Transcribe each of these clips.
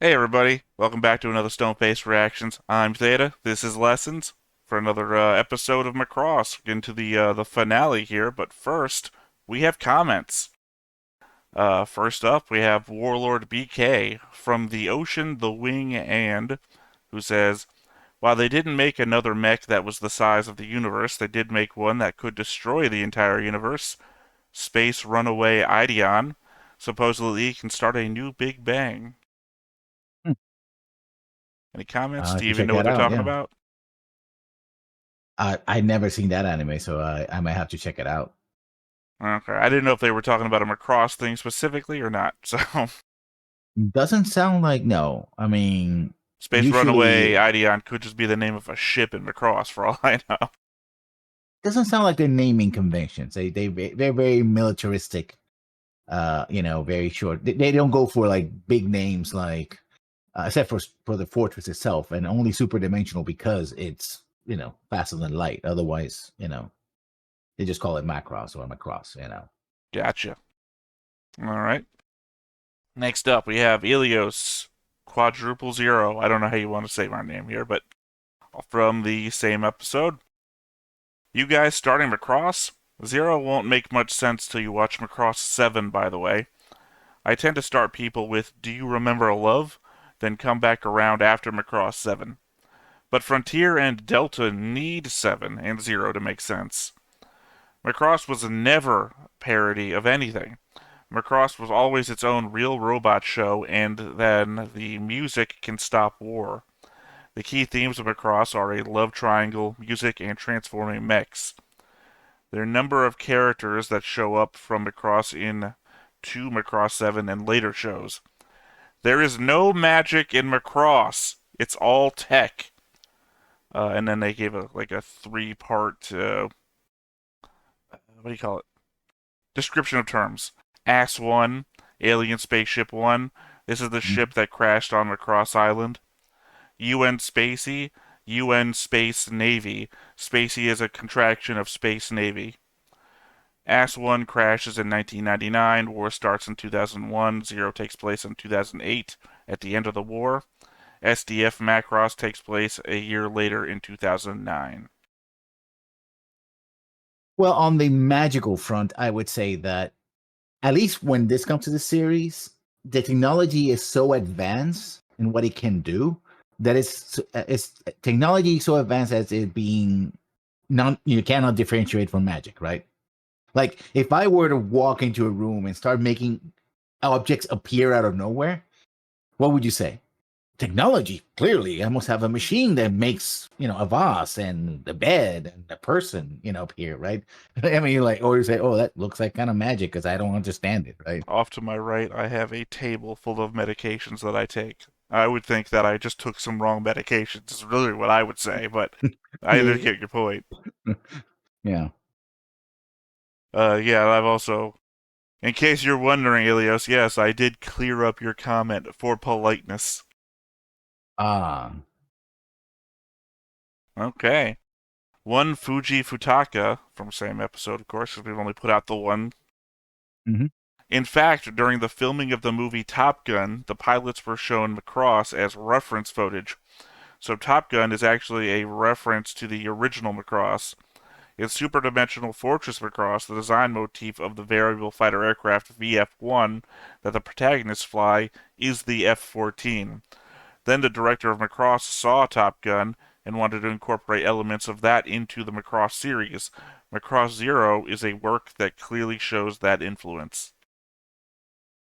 Hey everybody, welcome back to another Stone Face Reactions. I'm Theta. This is Lessons for another episode of Macross. Into the finale here, but first we have comments. First up, we have Warlord BK from the Ocean, the Wing, and who says, "While they didn't make another mech that was the size of the universe, they did make one that could destroy the entire universe. Space Runaway Ideon supposedly can start a new Big Bang." Hmm. Any comments? I Do have you to even check know what that they're out. talking Yeah, about? I never seen that anime, so I might have to check it out. Okay, I didn't know if they were talking about a Macross thing specifically or not. So, Doesn't sound like no. I mean, Space Runaway usually Ideon could just be the name of a ship in Macross, for all I know. doesn't sound like they're naming conventions. They're very militaristic. Very short. They don't go for like big names like except for the fortress itself, and only super dimensional because it's faster than light. Otherwise, they just call it Macross or Macross. Gotcha. All right. Next up, we have Ilios Quadruple Zero. I don't know how you want to say my name here, but from the same episode. You guys starting Macross? Zero won't make much sense till you watch Macross 7, by the way. I tend to start people with "Do you remember love?" then come back around after Macross 7. But Frontier and Delta need 7 and 0 to make sense. Macross was never a parody of anything. Macross was always its own real robot show, and then the music can stop war. The key themes of Macross are a love triangle, music, and transforming mechs. There are a number of characters that show up from Macross in 2 Macross 7 and later shows. There is no magic in Macross. It's all tech. And then they gave a 3-part what do you call it? Description of terms. Ass 1, Alien Spaceship 1. This is the ship Mhm. that crashed on Macross Island. UN Spacey, UN Space Navy. Spacey is a contraction of Space Navy. Ass 1 crashes in 1999. War starts in 2001. Zero takes place in 2008 at the end of the war. SDF Macross takes place a year later in 2009. Well, on the magical front, I would say that at least when this comes to the series, the technology is so advanced in what it can do that it's technology so advanced as it being non you cannot differentiate from magic, right? Like if I were to walk into a room and start making objects appear out of nowhere, what would you say? Technology. Clearly, I must have a machine that makes a vase and the bed and the person appear, right? I mean, like, or you say, oh, that looks like kind of magic because I don't understand it, right? Off to my right, I have a table full of medications that I take. I would think that I just took some wrong medications, is really what I would say, but I do Yeah, get your point. yeah. Yeah, I've also, in case you're wondering, Ilios, yes, I did clear up your comment for politeness. Ah, Okay. One Fuji Futaka, from same episode, of course, because we've only put out the one. hmm In fact, during the filming of the movie Top Gun, the pilots were shown Macross as reference footage. So Top Gun is actually a reference to the original Macross. In Super Dimensional Fortress Macross, the design motif of the variable fighter aircraft VF-1 that the protagonists fly is the F-14. Then the director of Macross saw Top Gun and wanted to incorporate elements of that into the Macross series. Macross Zero is a work that clearly shows that influence.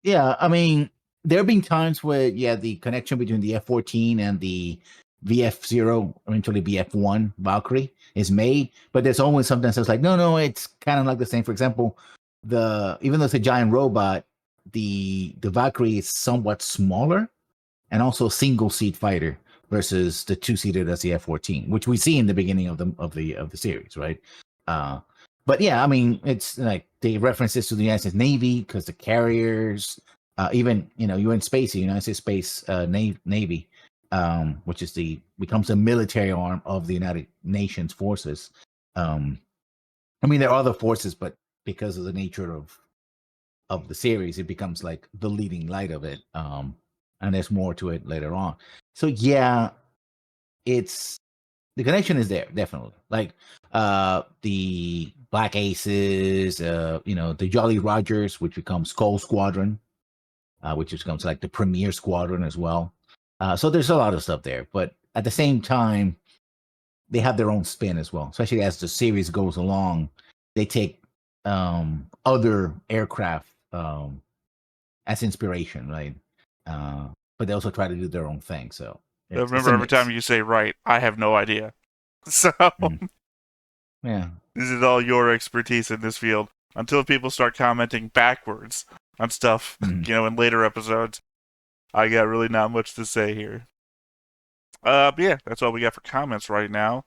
yeah. I mean, there have been times where the connection between the F-14 and the VF-0, eventually VF-1 Valkyrie is made, but there's always something that's like, no, no, it's kind of like the same. For example, the even though it's a giant robot, the Valkyrie is somewhat smaller and also single seat fighter versus the two seater that's the F-14, which we see in the beginning of the series, right? Uh, but yeah, I mean, it's like the references to the United States Navy because the carriers, even UN Space, the United States Space Navy, which is the becomes a military arm of the United Nations forces. Um, I mean, there are other forces, but because of the nature of the series, it becomes like the leading light of it. and there's more to it later on. So yeah, it's the connection is there definitely. Like the Black Aces, the Jolly Rogers, which becomes Skull Squadron, which becomes like the Premier Squadron as well. So there's a lot of stuff there, but at the same time, they have their own spin as well. Especially as the series goes along, they take other aircraft as inspiration, right? Uh, but they also try to do their own thing. So it's Remember, a every time mix. you say right, I have no idea. So Mm. Yeah. this is all your expertise in this field. Until people start commenting backwards on stuff, Mm. in later episodes, I got really not much to say here. But yeah, that's all we got for comments right now.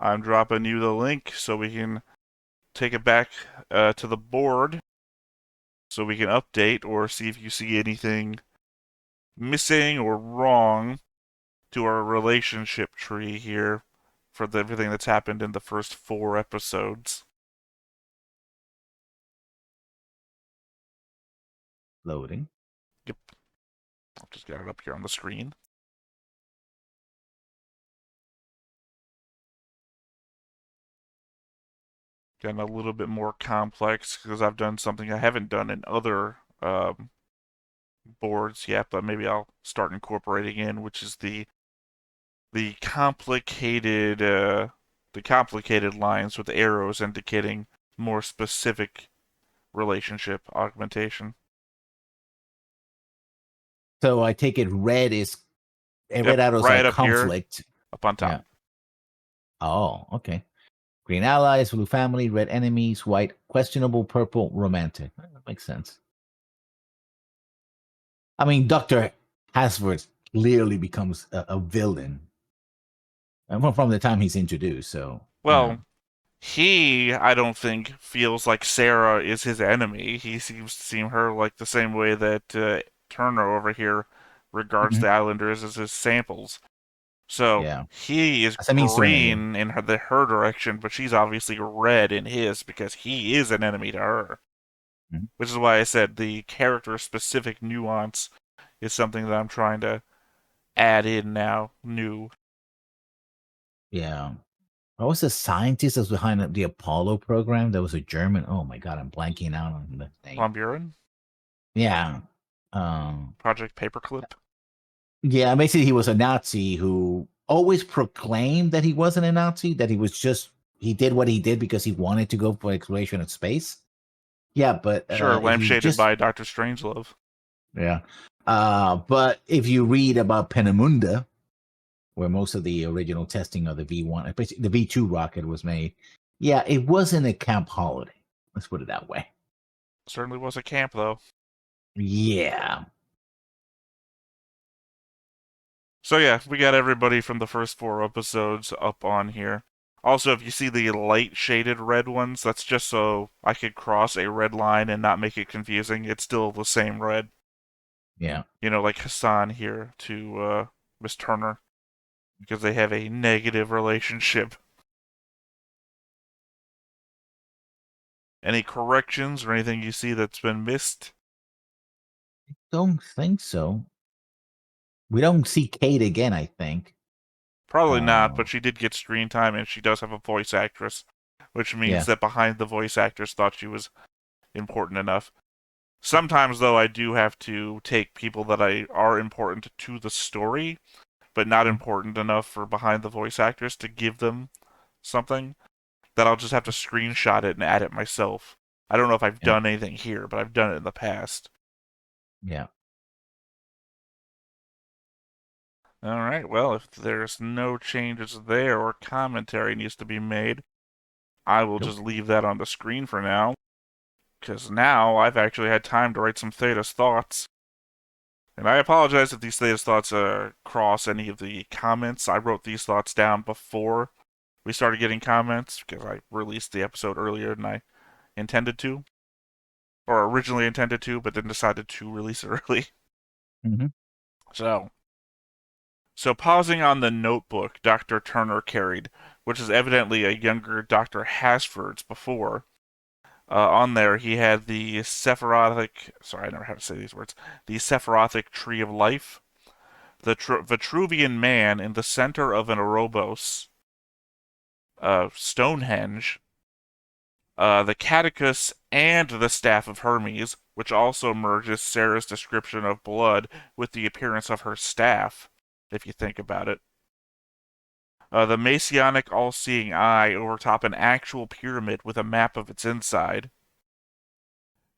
I'm dropping you the link so we can take it back to the board so we can update or see if you see anything missing or wrong to our relationship tree here for everything that's happened in the first 4 episodes. Loading. Yep, I'll just get it up here on the screen. Getting a little bit more complex because I've done something I haven't done in other boards yet, but maybe I'll start incorporating in, which is the complicated lines with arrows indicating more specific relationship augmentation. So I take it red Yep, arrows are right up here, conflict. up on top. Yeah. Oh, okay. Green allies, blue family, red enemies, white questionable, purple romantic. That makes sense. I mean, Dr. Hasford clearly becomes a villain from the time he's introduced. So, Well, he, I don't think, feels like Sarah is his enemy. He seems to see her like the same way that Turner over here regards mhm. the Islanders as his samples. So Yeah, he is as a means to an end. green in her direction, but she's obviously red in his because he is an enemy to her. Mhm. Which is why I said the character specific nuance is something that I'm trying to add in now, new. Yeah. What was the scientist that was behind the Apollo program? That was a German. Oh my God, I'm blanking out on the name. Von Buren? Yeah. Um, Project Paperclip? yeah, basically he was a Nazi who always proclaimed that he wasn't a Nazi, that he did what he did because he wanted to go for exploration of space. Yeah, but Sure, if you lampshaded just by Dr. Strangelove. yeah, but if you read about Penemunda, where most of the original testing of the V1, the V2 rocket was made, yeah, it wasn't a Camp Holiday. Let's put it that way. Certainly was a camp, though. Yeah. So yeah, we got everybody from the first 4 episodes up on here. Also, if you see the light shaded red ones, that's just so I could cross a red line and not make it confusing. It's still the same red. Yeah. Like Hassan here to Miss Turner, because they have a negative relationship. Any corrections or anything you see that's been missed? Don't think so. We don't see Kate again, I think. Probably not, Uh, but she did get screen time and she does have a voice actress, which means yeah. that behind the voice actress thought she was important enough. Sometimes, though, I do have to take people that are important to the story, but not Mhm. important enough for behind the voice actress to give them something, that I'll just have to screenshot it and add it myself. I don't know if I've Yeah. done anything here, but I've done it in the past. Yeah. All right, well, if there's no changes there or commentary needs to be made, I will Nope. just leave that on the screen for now, because now I've actually had time to write some Theta's thoughts. And I apologize if these Theta's thoughts cross any of the comments. I wrote these thoughts down before we started getting comments, because I released the episode earlier than I intended to, or originally intended to, but then decided to release it early. Hmm. So, pausing on the notebook Dr. Turner carried, which is evidently a younger Dr. Hasford's before, on there he had the Sephirothic, sorry, I never had to say these words, the Sephirothic Tree of Life, the Vitruvian Man in the center of an Ouroboros, Stonehenge, the Catechus, and the Staff of Hermes, which also merges Sarah's description of blood with the appearance of her staff, if you think about it. The Messianic all-seeing eye overtop an actual pyramid with a map of its inside.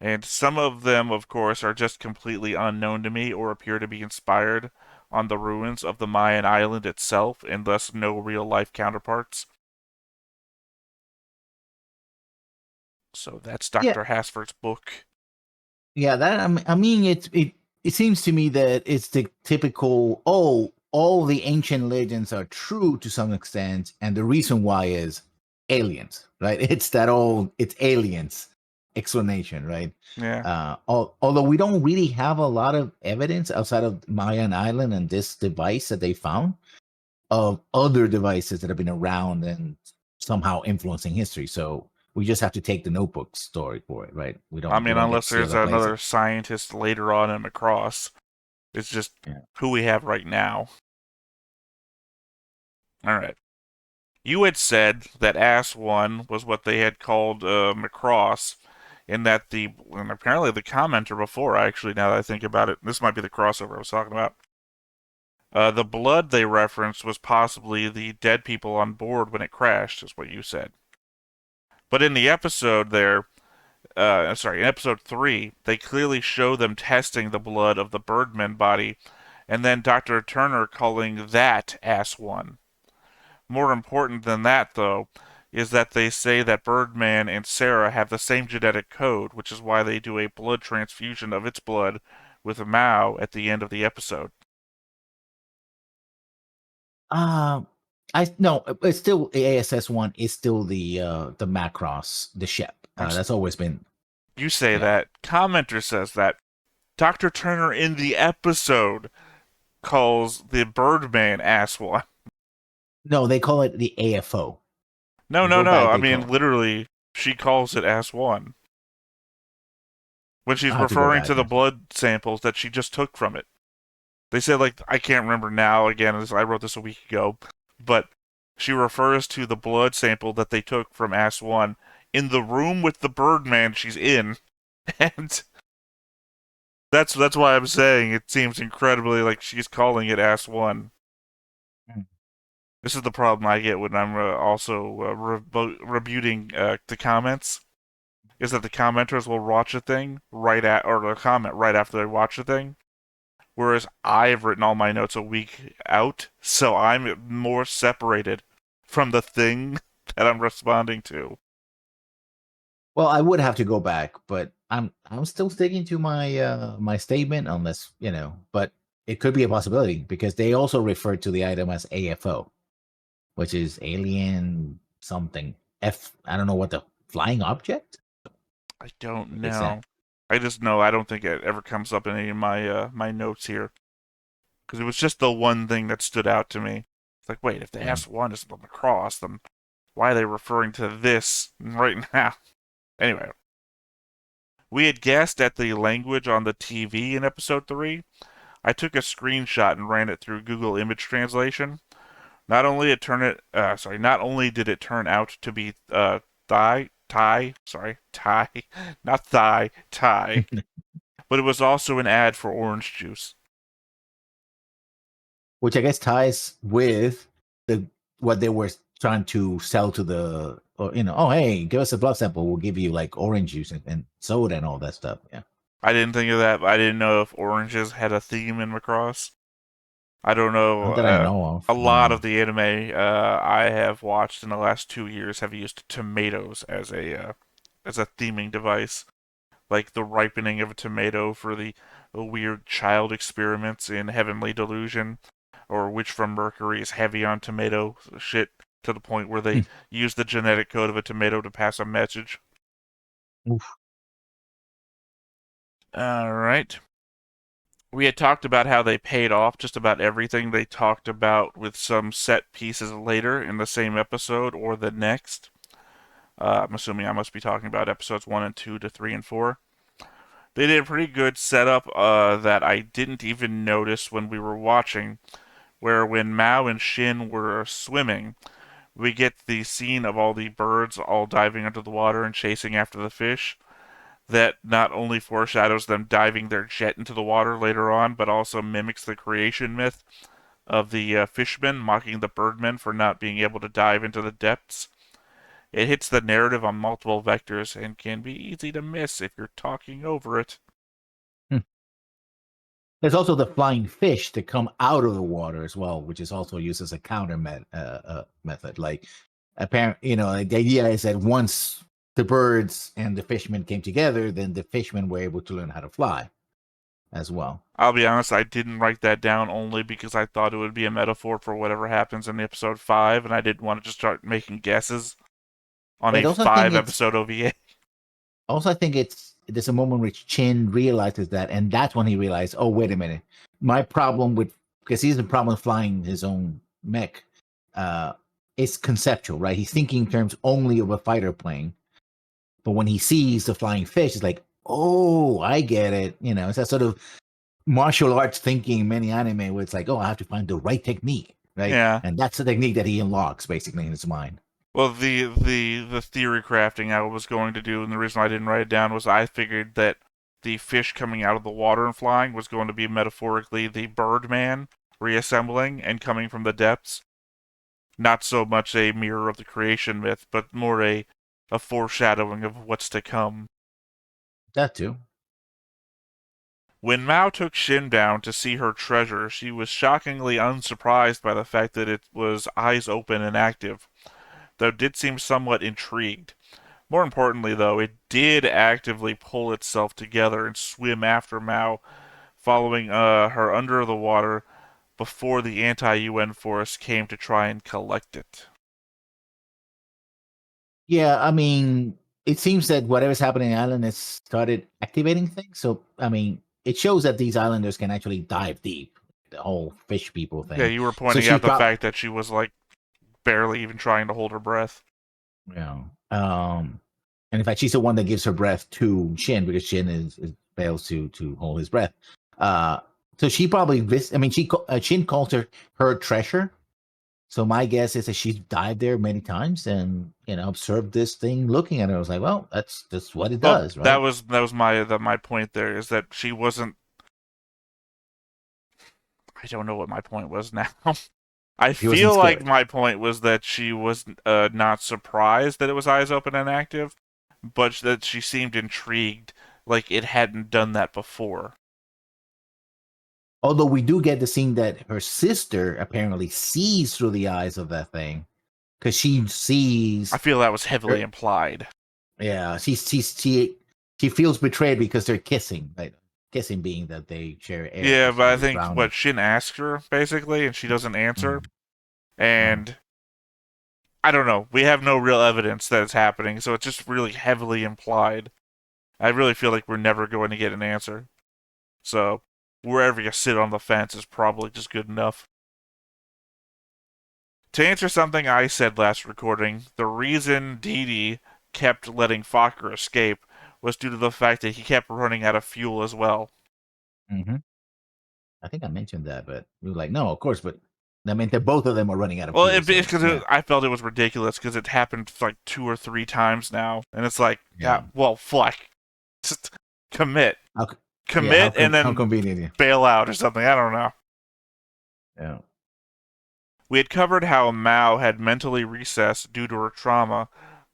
And some of them, of course, are just completely unknown to me or appear to be inspired on the ruins of the Mayan island itself and thus no real-life counterparts. So that's Yeah, Dr. Hasford's book. yeah. I mean, it seems to me that it's the typical. Oh, all the ancient legends are true to some extent, and the reason why is aliens, right? It's that all. It's aliens explanation, right? Yeah. Although we don't really have a lot of evidence outside of Mayan Island and this device that they found of other devices that have been around and somehow influencing history. So we just have to take the notebook story for it, right? I We mean, don't get unless to see there's other places. another scientist later on in Macross. It's just Yeah. who we have right now. Alright. You had said that Ass 1 was what they had called Macross, and that and apparently the commenter before, actually, now that I think about it, this might be the crossover I was talking about. The blood they referenced was possibly the dead people on board when it crashed, is what you said. But in the episode there, in episode 3, they clearly show them testing the blood of the Birdman body, and then Dr. Turner calling that Ass 1. More important than that, though, is that they say that Birdman and Sarah have the same genetic code, which is why they do a blood transfusion of its blood with Mao at the end of the episode. Um, I no, it's still ASS-1 is still the Macross, the ship. That's always been. You say Yeah. that. Commenter says that. Dr. Turner in the episode calls the Birdman Ass 1. No, they call it the AFO. No, You no, go no. back, I they mean, call. literally, she calls it Ass 1 when she's I have to go referring to back. the blood samples that she just took from it. They said, like, I can't remember now, again, as I wrote this a week ago, but she refers to the blood sample that they took from Ass 1 in the room with the Birdman she's in. And that's why I'm saying it seems incredibly like she's calling it Ass 1. Mm. This is the problem I get when I'm also rebuting the comments. Is that the commenters will watch a thing or they'll comment right after they watch the thing, whereas I've written all my notes a week out, so I'm more separated from the thing that I'm responding to. Well, I would have to go back, but I'm still sticking to my statement unless, but it could be a possibility because they also refer to the item as AFO, which is alien something. I don't know what the flying object I don't they said. know. I just know I don't think it ever comes up in any of my notes here because it was just the one thing that stood out to me. It's like, wait, if the Yeah. S1 is the Macross, then why are they referring to this right now? Anyway, we had guessed at the language on the TV in episode 3. I took a screenshot and ran it through Google Image Translation. Not only did it turn out to be Thai, not Thai, Thai, but it was also an ad for orange juice. Which I guess ties with the what they were trying to sell to the, or, oh, hey, give us a blood sample, we'll give you like orange juice and soda and all that stuff. Yeah. I didn't think of that. I didn't know if oranges had a theme in Macross. I don't know. Not that I know A of. lot of the anime I have watched in the last 2 years have used tomatoes as a theming device, like the ripening of a tomato for the weird child experiments in Heavenly Delusion, or Witch from Mercury is heavy on tomato shit to the point where they use the genetic code of a tomato to pass a message. Oof. All right. We had talked about how they paid off just about everything they talked about with some set pieces later in the same episode or the next. I'm assuming I must be talking about episodes 1 and 2 to 3 and 4. They did a pretty good setup that I didn't even notice when we were watching, where when Mao and Shin were swimming, we get the scene of all the birds all diving under the water and chasing after the fish. That not only foreshadows them diving their jet into the water later on, but also mimics the creation myth of the fishmen mocking the birdmen for not being able to dive into the depths. It hits the narrative on multiple vectors and can be easy to miss if you're talking over it. Hmm. There's also the flying fish that come out of the water as well, which is also used as a counter method. Like, apparently, like the idea is that once the birds and the fishermen came together, then the fishermen were able to learn how to fly as well. I'll be honest, I didn't write that down only because I thought it would be a metaphor for whatever happens in episode 5, and I didn't want to just start making guesses on But a also, I think 5 it's episode OVA. also I think it's there's a moment which Chin realizes that, and that's when he realized, oh, wait a minute, my problem with because he's the problem with flying his own mech, uh, it's conceptual, right? He's thinking in terms only of a fighter plane, but when he sees the flying fish, it's like, oh, I get it. It's that sort of martial arts thinking in many anime where it's like, oh, I have to find the right technique, right? Yeah. And that's the technique that he unlocks basically in his mind. Well, the theory crafting I was going to do, and the reason I didn't write it down was I figured that the fish coming out of the water and flying was going to be metaphorically the Birdman reassembling and coming from the depths. Not so much a mirror of the creation myth, but more a foreshadowing of what's to come. That too. When Mao took Shin down to see her treasure, she was shockingly unsurprised by the fact that it was eyes open and active, though it did seem somewhat intrigued. More importantly, though, it did actively pull itself together and swim after Mao, following her under the water before the anti-UN force came to try and collect it. Yeah, I mean, it seems that whatever's happening in the island has started activating things. So, I mean, it shows that these islanders can actually dive deep. The whole fish people Yeah, thing. you were So pointing she out the probably, fact that she was like barely even trying to hold her breath. um, and in fact, she's the one that gives her breath to Shin because Shin is fails to hold his breath. Uh, so she probably, I mean, Shin calls her treasure. So my guess is that she's dived there many times and observed this thing looking at her. I was like, well, that's what it Well, does, that right? was my point there is that she wasn't. I don't know what my point was now. I He wasn't feel like scared. my point was that she was not surprised that it was eyes open and active, but that she seemed intrigued, like it hadn't done that before. Although we do get the scene that her sister apparently sees through the eyes of that thing because she I sees feel that was heavily her. implied. Yeah, she feels betrayed because they're kissing. Like kissing being that they share air Yeah, because but she I was think what drowning. Shin asks her basically, and she doesn't answer, Mm. Uh, and I don't know. We have no real evidence that it's happening, so it's just really heavily implied. I really feel like we're never going to get an answer. So wherever you sit on the fence is probably just good enough. To answer something I said last recording, the reason Dee Dee kept letting Fokker escape was due to the fact that he kept running out of fuel as well. mhm. I think I mentioned that, but we were like, no, of course, but that meant that both of them are running out of Well, fuel. it's So because yeah, I felt it was ridiculous because it happened like 2 or 3 times now, and it's like, yeah, yeah, well, fuck, just commit, how, yeah, commit, and how then convenient. Yeah. bail out or something. I don't know. Yeah. We had covered how Mao had mentally recessed due to her trauma,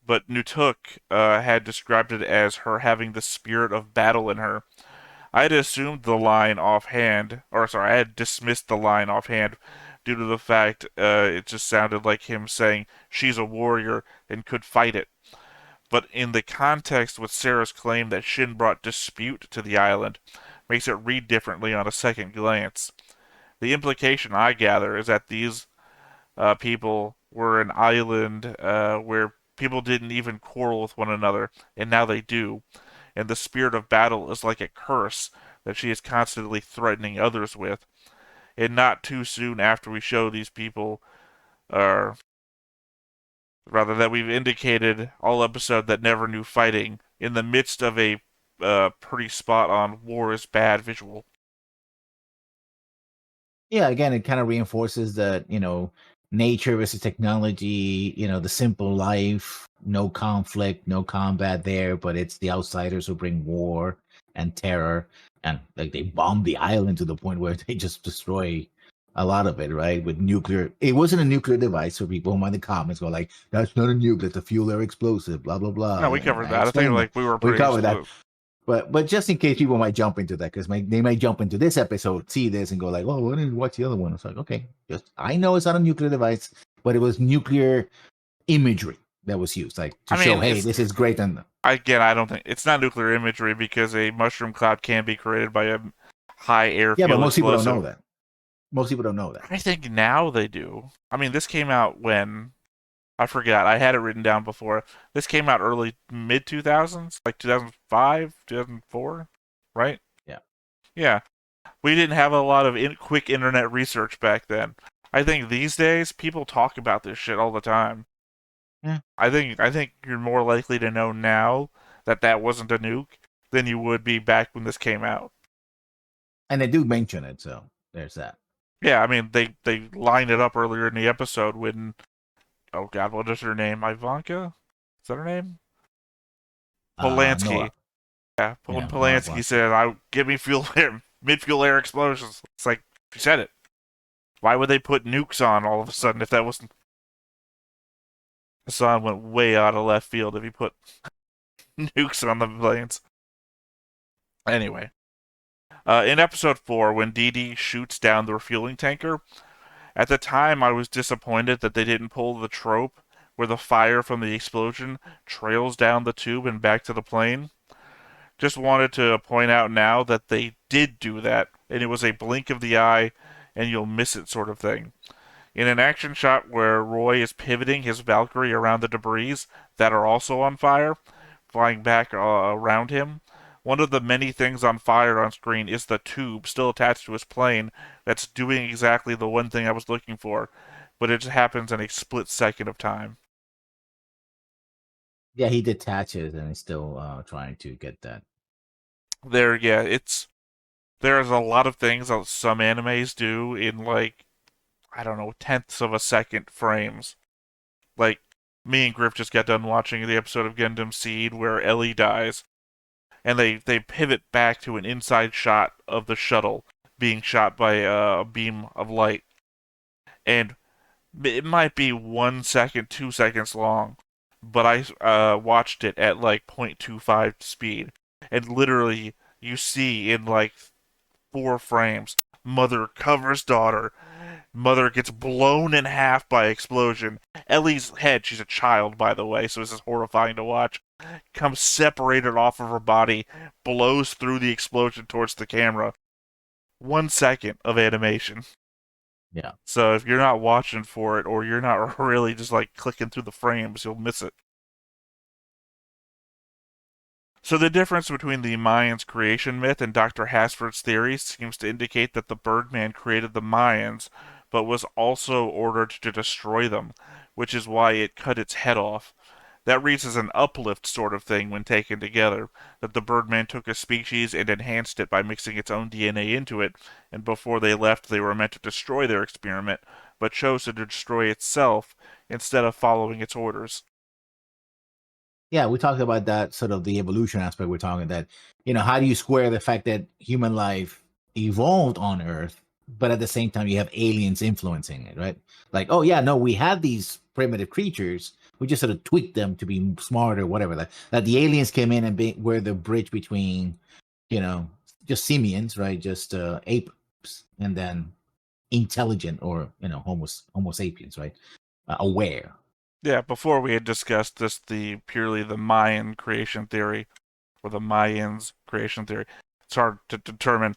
but Nutuk had described it as her having the spirit of battle in her. I had assumed the line offhand, or sorry, I had dismissed the line offhand due to the fact it just sounded like him saying she's a warrior and could fight it. But in the context with Sarah's claim that Shin brought dispute to the island, makes it read differently on a second glance. The implication I gather is that these people were an island where people didn't even quarrel with one another, and now they do. And the spirit of battle is like a curse that she is constantly threatening others with. And not too soon after we show these people, or rather, that we've indicated all episode that never knew fighting, in the midst of a pretty spot on. War is bad visual. Yeah, again, it kind of reinforces that, nature versus technology, the simple life, no conflict, no combat there, but it's the outsiders who bring war and terror. And like they bomb the island to the point where they just destroy a lot of it, right? With nuclear. It wasn't a nuclear device, so people who in the comments go like, that's not a nuke, that's a fuel air explosive, blah, blah, blah. No, we And covered I that. I think explained that. like we were We pretty covered that. exclusive. But just in case people might jump into that, because they might jump into this episode, see this, and go like, "Oh, why didn't you watch the other one?" It's like, okay, just I know it's not a nuclear device, but it was nuclear imagery that was used, like to I show, mean, hey, it's this is great. And again, I don't think it's not nuclear imagery because a mushroom cloud can be created by a high air yeah, but fuel most people don't know explosive. that. Most people don't know that. I think now they do. I mean, this came out when I forgot. I had it written down before. This came out early mid 2000s, like 2005, 2004, right? Yeah, Yeah. We didn't have a lot of quick internet research back then. I think these days people talk about this shit all the time. yeah, I think you're more likely to know now that that wasn't a nuke than you would be back when this came out. and they do mention it, so there's that. Yeah, I mean they lined it up earlier in the episode when oh god, what is her name? Ivanka? Is that her name? Noah, Polanski. Yeah, when yeah, Noah Polanski Blonsky. said, "I give me fuel air, mid fuel air explosions." It's like she said it. Why would they put nukes on all of a sudden if that wasn't? Hassan went way out of left field if he put nukes on the planes. Anyway, in episode 4, when Dee Dee shoots down the refueling tanker, at the time I was disappointed that they didn't pull the trope where the fire from the explosion trails down the tube and back to the plane. Just wanted to point out now that they did do that, and it was a blink of the eye and you'll miss it sort of thing. In an action shot where Roy is pivoting his Valkyrie around the debris that are also on fire, flying back around him, one of the many things on fire on screen is the tube still attached to his plane that's doing exactly the one thing I was looking for, but it just happens in a split second of time. Yeah, he detaches and he's still trying to get that. There, yeah, there's a lot of things that some animes do in like I don't know tenths of a second frames. Like me and Griff just got done watching the episode of Gundam Seed where Ellie dies, and they pivot back to an inside shot of the shuttle being shot by a beam of light, and it might be 1 second, 2 seconds long, but I watched it at like 0.25 speed, and literally you see in like 4 frames, mother covers daughter, mother gets blown in half by explosion. Ellie's head, she's a child by the way, so this is horrifying to watch, comes separated off of her body, blows through the explosion towards the camera. 1 second of animation. Yeah. So if you're not watching for it or you're not really just like clicking through the frames, you'll miss it. So the difference between the Mayans' creation myth and Dr. Hasford's theory seems to indicate that the Birdman created the Mayans, but was also ordered to destroy them, which is why it cut its head off. That reads as an uplift sort of thing when taken together, that the Birdman took a species and enhanced it by mixing its own DNA into it, and before they left they were meant to destroy their experiment, but chose to destroy itself instead of following its orders. Yeah, we talked about that sort of the evolution aspect. We're talking that, how do you square the fact that human life evolved on Earth, but at the same time you have aliens influencing it, right? Like, oh yeah, no, we had these primitive creatures. We just sort of tweaked them to be smarter, whatever. That the aliens came in and were the bridge between, you know, just simians, right? Just apes, and then intelligent or Homo sapiens, right? Aware. Yeah, before we had discussed this, the purely the Mayan creation theory, or the Mayans creation theory. It's hard to determine.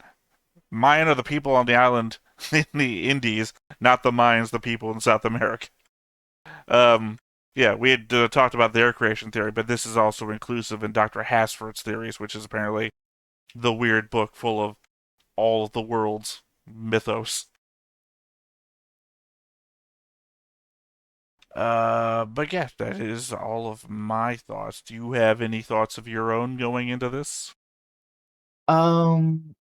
Mayan are the people on the island in the Indies, not the Mayans, the people in South America. Um, yeah, we had talked about their creation theory, but this is also inclusive in Dr. Hasford's theories, which is apparently the weird book full of all of the world's mythos. But yeah, that is all of my thoughts. Do you have any thoughts of your own going into this? Um,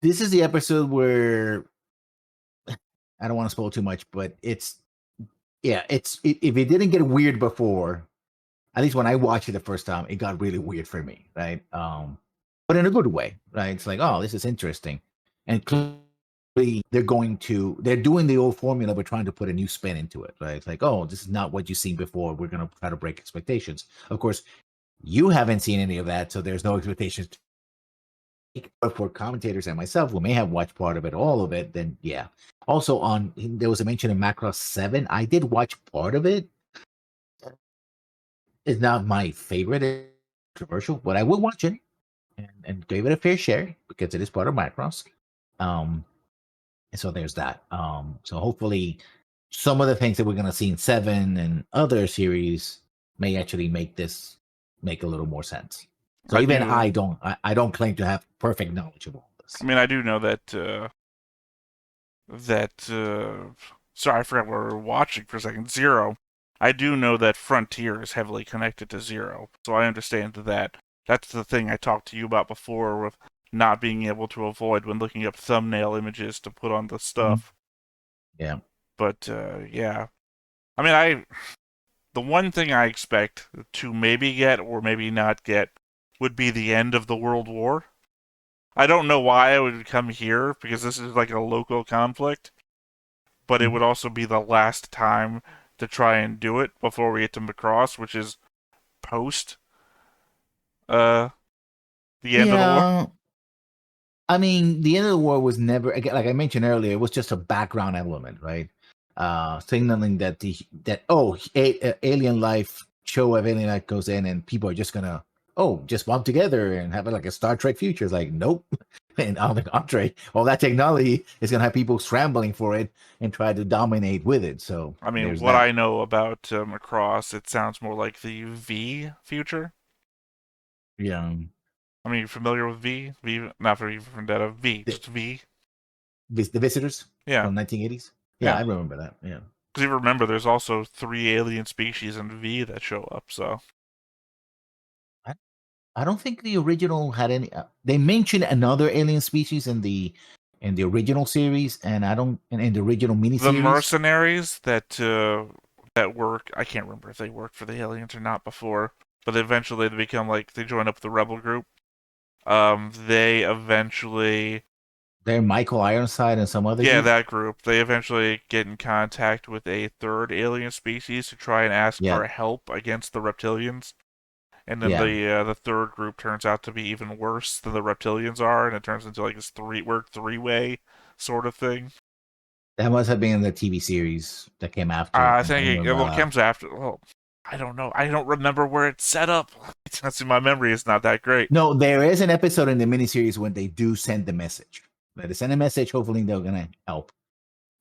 this is the episode where I don't want to spoil too much, but if it didn't get weird before, at least when I watched it the first time, it got really weird for me, right? But in a good way, right? It's like, oh, this is interesting, and clearly they're doing the old formula, but trying to put a new spin into it, right? It's like, oh, this is not what you've seen before. We're gonna try to break expectations. Of course, you haven't seen any of that, so there's no expectations. But for commentators and myself, who may have watched part of it, all of it, then yeah. Also, there was a mention in Macross 7. I did watch part of it. It's not my favorite controversial, but I will watch it and give it a fair share because it is part of Macross. And so there's that. So hopefully some of the things that we're gonna see in 7 and other series may actually make a little more sense. So I even do. I don't claim to have perfect knowledge of all I this. mean, I do know that sorry, I forgot what we were watching for a second. Zero. I do know that Frontier is heavily connected to Zero, so I understand that. That's the thing I talked to you about before with not being able to avoid when looking up thumbnail images to put on the Mhm. stuff. Yeah. But yeah, I mean, the one thing I expect to maybe get or maybe not get would be the end of the World War. I don't know why I would come here because this is like a local conflict, but it Mhm. would also be the last time to try and do it before we get to Macross, which is post uh the end of the war. Yeah. I mean, the end of the war was never again, like I mentioned earlier, it was just a background element, right? Signaling that alien life show of alien life goes in, and people are just gonna just bump together and have it like a Star Trek future. It's like nope, and on the contrary, all that technology is gonna have people scrambling for it and try to dominate with it. So I mean, there's what that. I know about Macross, it sounds more like the V future. Yeah, I mean, you familiar with V? V, not for V for Vendetta. V, the, just V. the visitors Yeah, from 1980s. Yeah, yeah. I remember that. Yeah. Because you remember, there's also 3 alien species in V that show up. So I don't think the original had any. They mentioned another alien species in the original series, and I don't in the original the miniseries. mercenaries that work, I can't remember if they worked for the aliens or not before, but eventually they become like they join up the rebel group. They eventually, They're Michael Ironside and some other yeah, group. that group. They eventually get in contact with a third alien species to try and ask Yeah, for help against the reptilians. And then yeah, the third group turns out to be even worse than the reptilians are, and it turns into like this three-way sort of thing. that must have been the TV series that came after. I And I think remember well, it comes after. Well, I don't know. I don't remember where it's set up. That's my memory is not that great. no, there is an episode in the miniseries when they do send the message. They send a message. Hopefully, they're gonna help.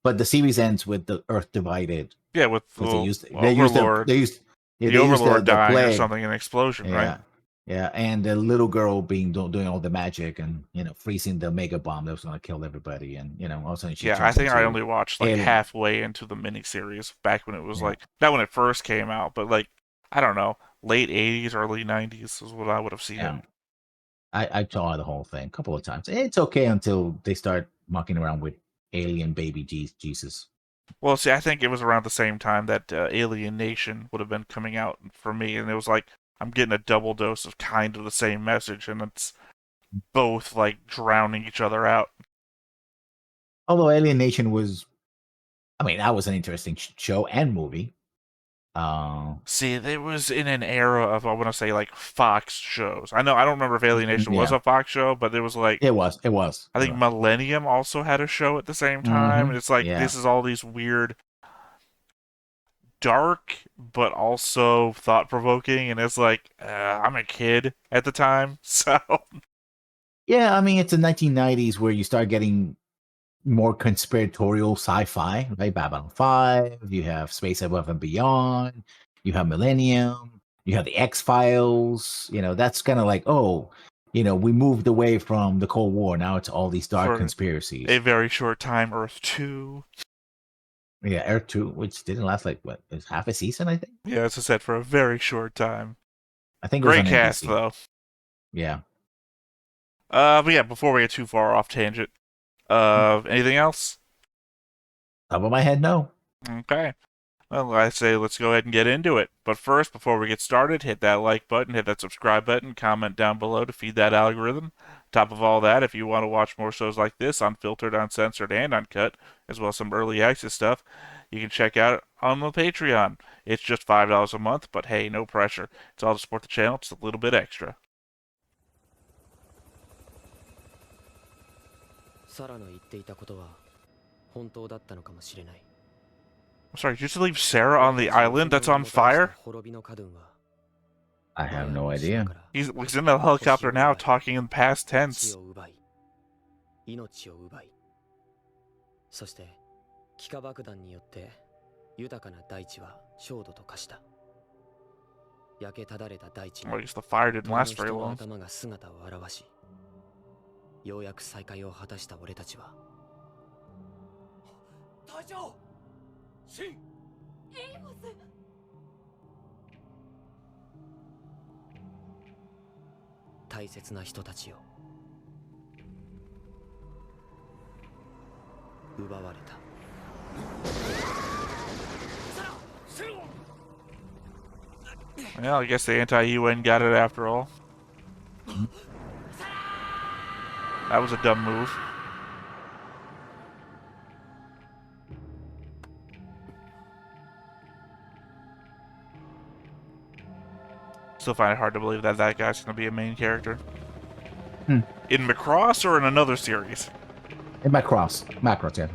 But the series ends with the Earth divided Yeah, with because Overlord, the they used Overlord the dying or plague. something in an explosion, right? Yeah. Yeah. And the little girl doing all the magic and, freezing the mega bomb that was going to kill everybody. And, all of a sudden she Yeah, I turns think I into only watched like alien. halfway into the miniseries back when it was Yeah. like not when it first came out, but like I don't know, late '80s, early '90s is what I would have seen it. Yeah. I saw the whole thing a couple of times. It's okay until they start mucking around with alien baby Jesus. Well, see, I think it was around the same time that Alien Nation would have been coming out for me, and it was like I'm getting a double dose of kind of the same message, and it's both like drowning each other out. Although Alien Nation was, I mean, that was an interesting show and movie. Uh, See, it was in an era of I want to say like Fox shows. I know I don't remember if Alien Nation was yeah, a Fox show, but it was like it was. It was. I It think was. Millennium also had a show at the same time, and it's like Yeah. this is all these weird, dark, but also thought provoking, and it's like I'm a kid at the time, so Yeah. I mean, it's the 1990s where you start getting more conspiratorial sci-fi, right? Babylon 5, you have Space Above and Beyond, you have Millennium, you have the X-Files, that's kind of like, we moved away from the Cold War. Now it's all these dark for a conspiracies. very short time, Earth 2. Yeah, Air 2, which didn't last like what, it was half a season, I think. Yeah, as I said, for a very short time. I think it was Great on cast, NBC. though. Yeah. But yeah, before we get too far off tangent, anything else? Top of my head, no. Okay. Well, I say let's go ahead and get into it. But first, before we get started, hit that like button, hit that subscribe button, comment down below to feed that algorithm. Top of all that, if you want to watch more shows like this, unfiltered, uncensored, and uncut, as well as some early access stuff, you can check out on the Patreon. It's just $5 a month, but hey, no pressure. It's all to support the channel, just a little bit extra. サラの言っていたことは本当だったのかもしれない。 I'm sorry, did you just leave Sarah on the island that's on fire? I have no idea. He's in the helicopter now, talking in past tense. 命を奪い、そして幾何爆弾によって豊かな大地は焦土と化した。焼けただれた大地に Well, I guess the fire didn't last very 人の long. 頭が姿を現し、ようやく再会を果たした俺たちは。隊長、シン、エイモス。大切な人たちを奪われた。 Well, I guess the anti-UN got it after all. That was a dumb move. Still find it hard to believe that that guy's going to be a main character. In Macross or in another series? In Macross. Macross, yeah.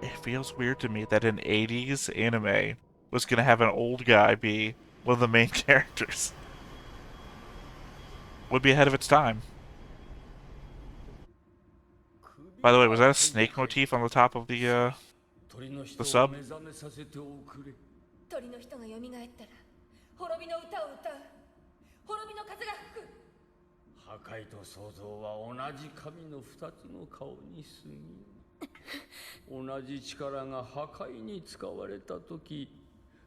It feels weird to me that an 80s anime was going to have an old guy be one of the main characters. Would be ahead of its time. By the way, was that a snake motif on the top of the sub? 鳥の人が蘇ったら滅びの歌を歌う。滅びの風が吹く。破壊と創造は同じ神の二つの顔に過ぎ、同じ力が破壊に使われたとき、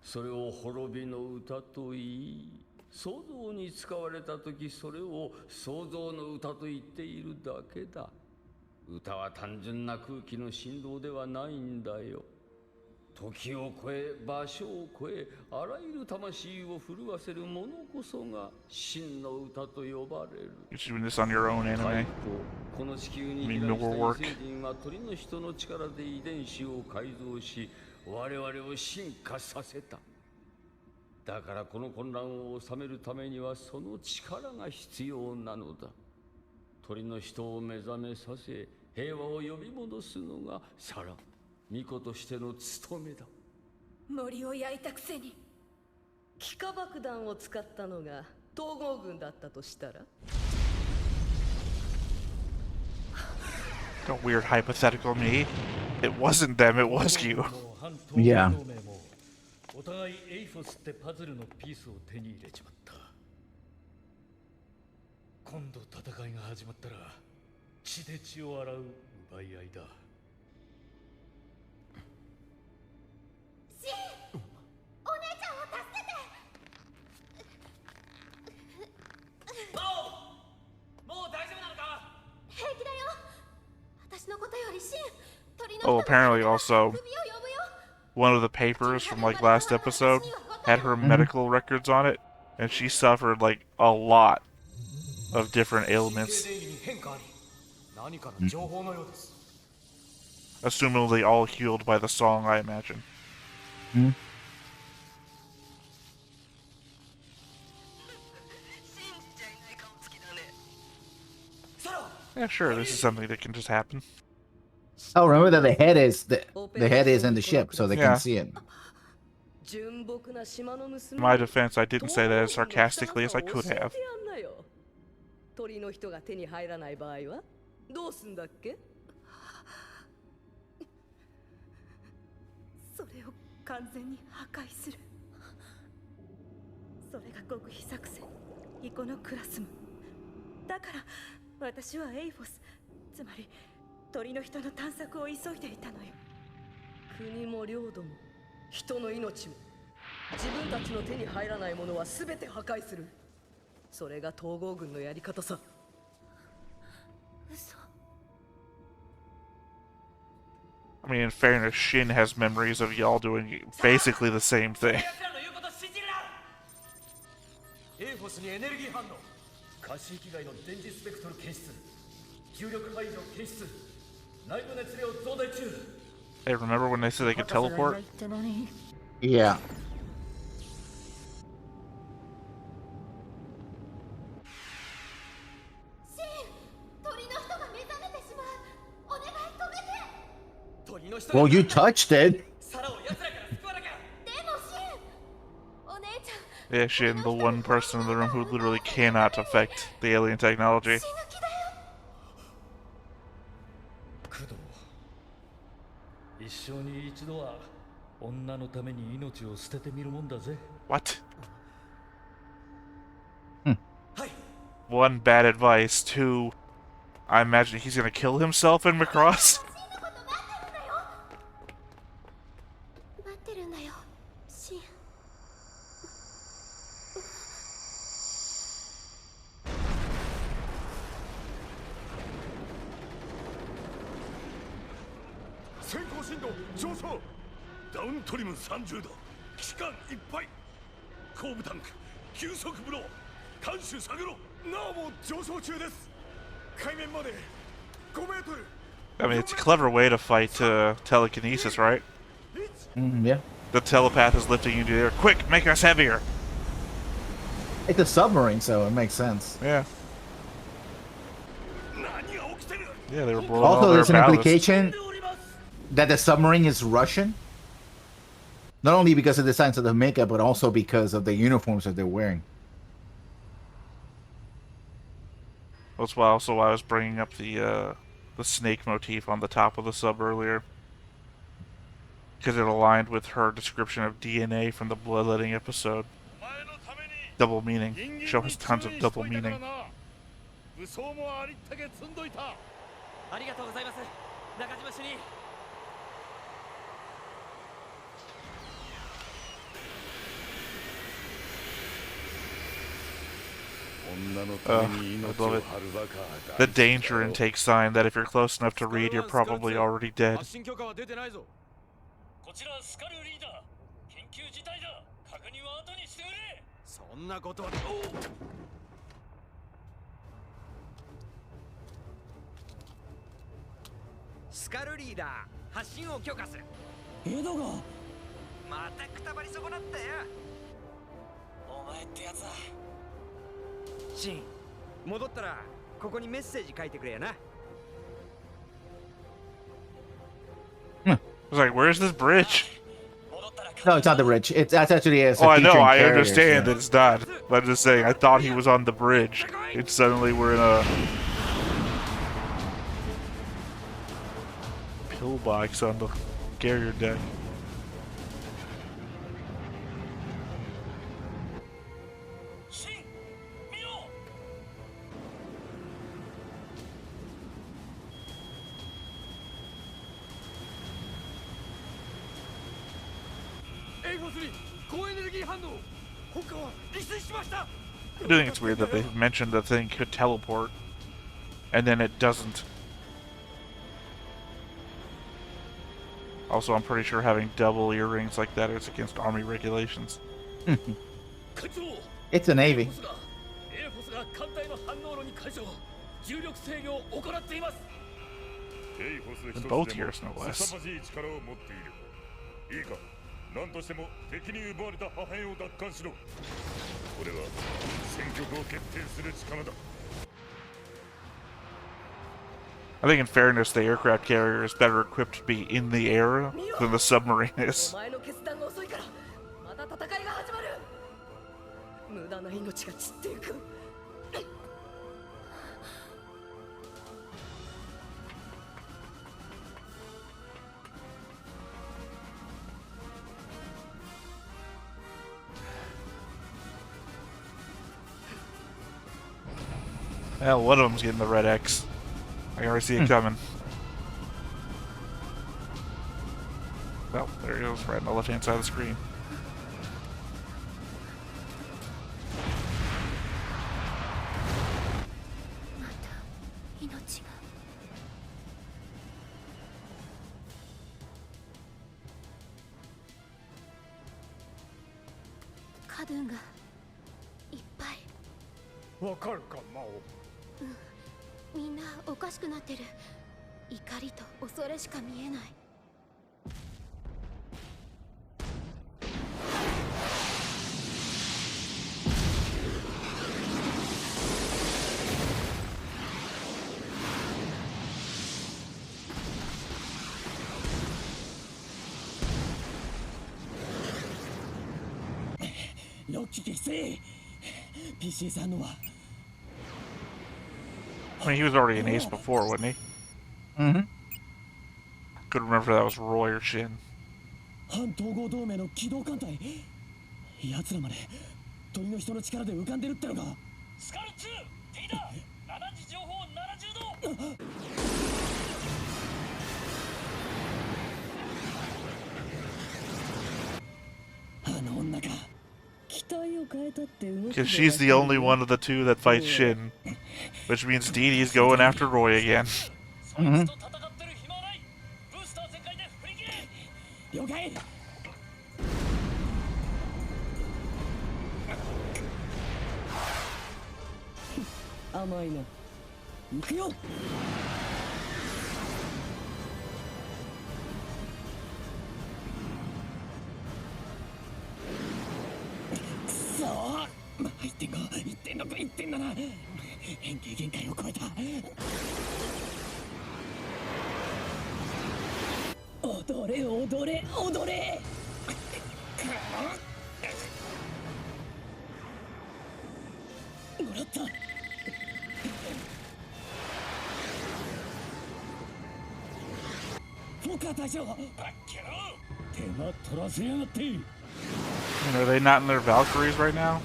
それを滅びの歌と言い、創造に使われたとき、それを創造の歌と言っているだけだ。歌は単純な空気の振動ではないんだよ。時を超え、場所を超え、あらゆる魂を震わせるものこそが真の歌と呼ばれる。 You're doing this on your own anime. この地球に飛来した異星人は鳥の人の力で遺伝子を改造し、我々を進化させた。だからこの混乱を収めるためにはその力が必要なのだ。鳥の人を目覚めさせ、平和を呼び戻すのがサラ、巫女としての務めだ。森を焼いたくせに。幾何爆弾を使ったのが統合軍だったとしたら、 Don't weird hypothetical me. It wasn't them, it was you. Yeah. お互いエイフォスってパズルのピースを手に入れちまった。今度戦いが始まったら血で血を洗う奪い合いだ。シン、お姉ちゃんを助けて。もう大丈夫なのか？平気だよ。私のことよりシン、鳥の Oh, 人の apparently also 首を呼ぶよ。 one of the papers from like last episode had her medical records on it, and she suffered like a lot of different ailments. Assumably all healed by the song, I imagine. Yeah, sure, this is something that can just happen. Oh, remember that the head is the head is in the ship, so they Yeah. can see it. 純朴な島の娘 In my defense, I didn't say that as sarcastically as I could have. 鳥の人が手に入らない場合はどうすんだっけ？それを完全に破壊する。それが極秘作戦、イコノクラスム。だから私はエイフォス、つまり鳥の人の探索を急いでいたのよ。国も領土も人の命も自分たちの手に入らないものは全て破壊する。それが統合軍のやり方さ。嘘。 I mean, in fairness, Shin has memories of y'all doing basically the same thing. エーフォスにエネルギー反応。可視域外の電磁スペクトル検出。重力排除検出。内部熱量増大中。 Hey, remember when they said they could teleport? Yeah. Well, you touched it. Yeah, Shin, the one person in the room who literally cannot affect the alien technology. 工藤、一生に一度は女のために命を捨ててみるもんだぜ。 What? One, bad advice. Two, I imagine he's gonna kill himself in Macross. 待ってるんだよ、シン。先行進度上昇。ダウントリム30度。期間いっぱい。後部タンク急速ブロー。艦首下げろ。なおも上昇中です。海面まで5メートル。 I mean, it's a clever way to fight telekinesis, right? Yeah. The telepath is lifting you into the air. Quick, make us heavier. It's a submarine, so it makes sense. Yeah. 何が起きてる。 Yeah, they were blowing all Also, their there's an ballast. implication that the submarine is Russian. Not only because of the signs of the makeup, but also because of the uniforms that they're wearing. That's why also I was bringing up the snake motif on the top of the sub earlier. Because it aligned with her description of DNA from the bloodletting episode. Double meaning. Show has tons of double meaning. 武装もありったけ積んどいた。ありがとうございます。中島主任。 I love it. The danger intake sign that if you're close enough to read, you're probably already dead. 発信許可は出てないぞ。こちらスカルリーダー。緊急事態だ。確認は後にしてくれ。そんなことは。スカルリーダー、発信を許可する。エドが。またくたばり損なったよ。お前ってやつは。 シン、戻ったらここにメッセージ書いてくれやな。I was like, where's this bridge? No, it's not the bridge. That's actually a. Oh, I know, feature in I carriers, understand yeah. that it's not. But I'm just saying, I thought he was on the bridge. And suddenly we're in a pillbox on the carrier deck. I do think it's weird that they mentioned the thing could teleport, and then it doesn't. Also, I'm pretty sure having double earrings like that is against Army regulations. It's a Navy. In both years, no less. 何としても敵に奪われた破片を奪還しろ。これは戦局を決定する力だ。 I think in fairness, the aircraft carrier is better equipped to be in the air than the submarine is. お前の決断が遅いからまた戦いが始まる。無駄な命が散っていく。 Well, one of them's getting the red X. I can already see it coming. Well, there he goes, right on the left-hand side of the screen. ドゥンがいっぱい。わかるか魔王。みんなおかしくなってる。怒りと恐れしか見えない。ロッキー消せ PC さんのは I mean, he was already an ace before, wasn't he? Mm-hmm. Couldn't remember if that was Roy or Shin. 反統合同盟の機動艦隊奴らまで鳥の人の力で浮かんでるってのか。スカル2 Theta 7時情報70度。あの女か。 Because she's the only one of the two that fights Shin. Which means Dee Dee's going after Roy again. Mm-hmm. 了解。甘いな。行くよ。1.6、1.7変形限界を超えた。踊れ踊れ踊れ。もらった。フォーカー大将、バッキャロ手間取らせやがって。 And are they not in their Valkyries right now?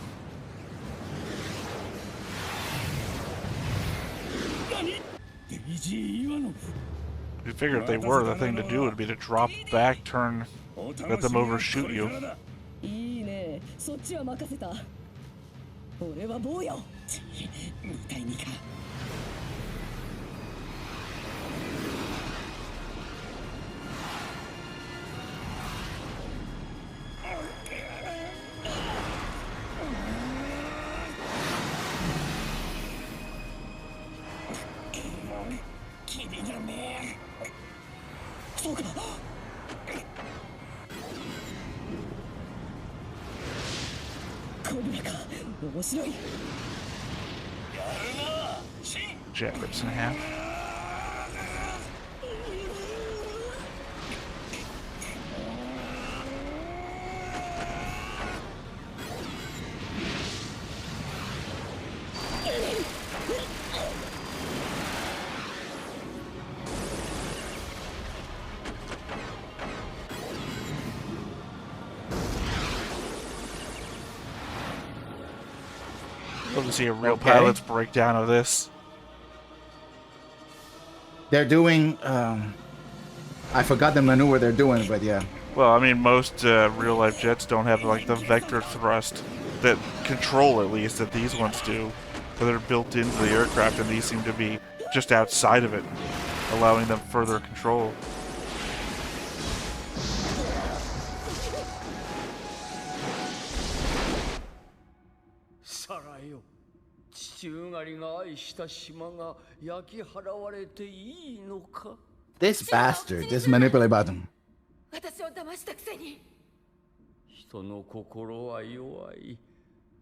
You figure if they were, the thing to do would be to drop back, turn, let them overshoot you. いいね、そっちは任せた。俺は坊よ。みたいにか。そうか。コブラか。面白い。 Jet rips in half. Love to see a real pilot's breakdown of this. They're doing. I forgot the maneuver they're doing, but yeah. Well, I mean, most real-life jets don't have like the vector thrust that control, at least, that these ones do. But they're built into the aircraft, and these seem to be just outside of it, allowing them further control. This bastard, this manipulate button. 私を騙したくせに。人の心は弱い。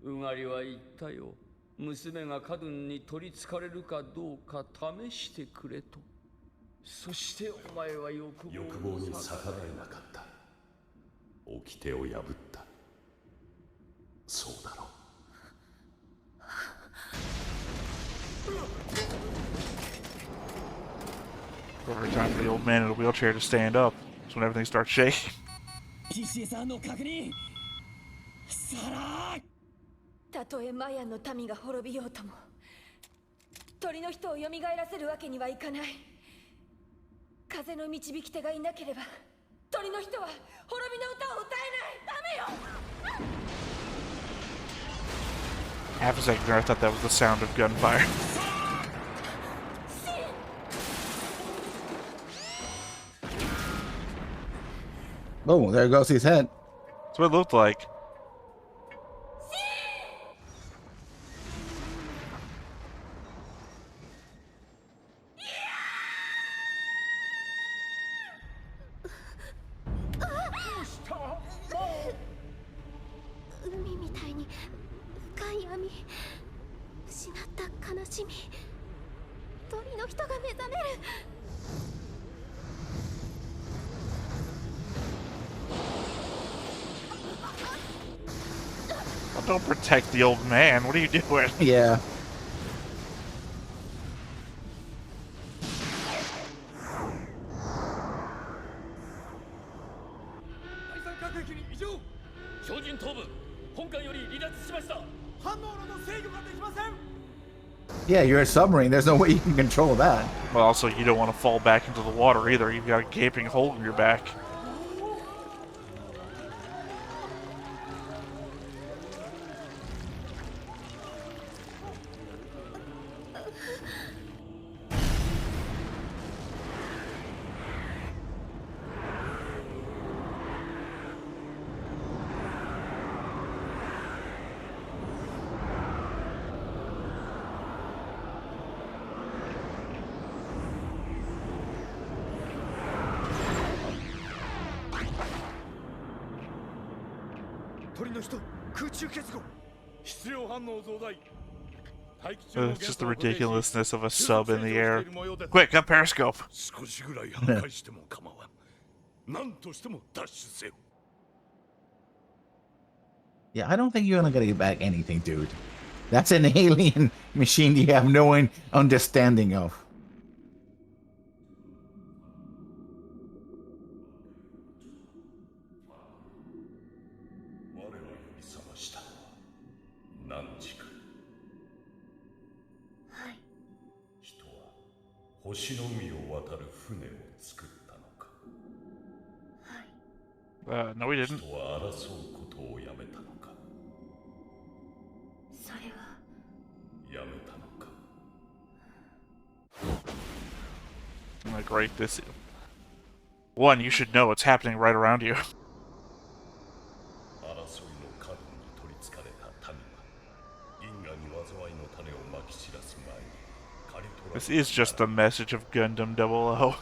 うがりは言ったよ。娘がカドゥンに取りつかれるかどうか試してくれと。そしてお前は欲望に逆らえなかった。掟を破った。そうだろう。 Every time for the old man in a wheelchair to stand up. That's when everything starts shaking. たとえマヤンの民が滅びようとも鳥の人を蘇らせるわけにはいかない。風の導き手がいなければ鳥の人は滅びの歌を歌えない。ダメよ。 Half a second there, I thought that was the sound of gunfire. Oh, there goes his head. That's what it looked like. しみ。鳥の人が目覚める。Don't protect the old man. What are you doing? Yeah. Yeah, you're a submarine. There's no way you can control that. Well, also, you don't want to fall back into the water either. You've got a gaping hole in your back. It's just the ridiculousness of a sub in the air. Quick, come periscope. Yeah, I don't think you're gonna get back anything, dude. That's an alien machine you have no understanding of. No, we didn't. Oh, great, this... One, you should know what's happening right around you. This is just the message of Gundam 00.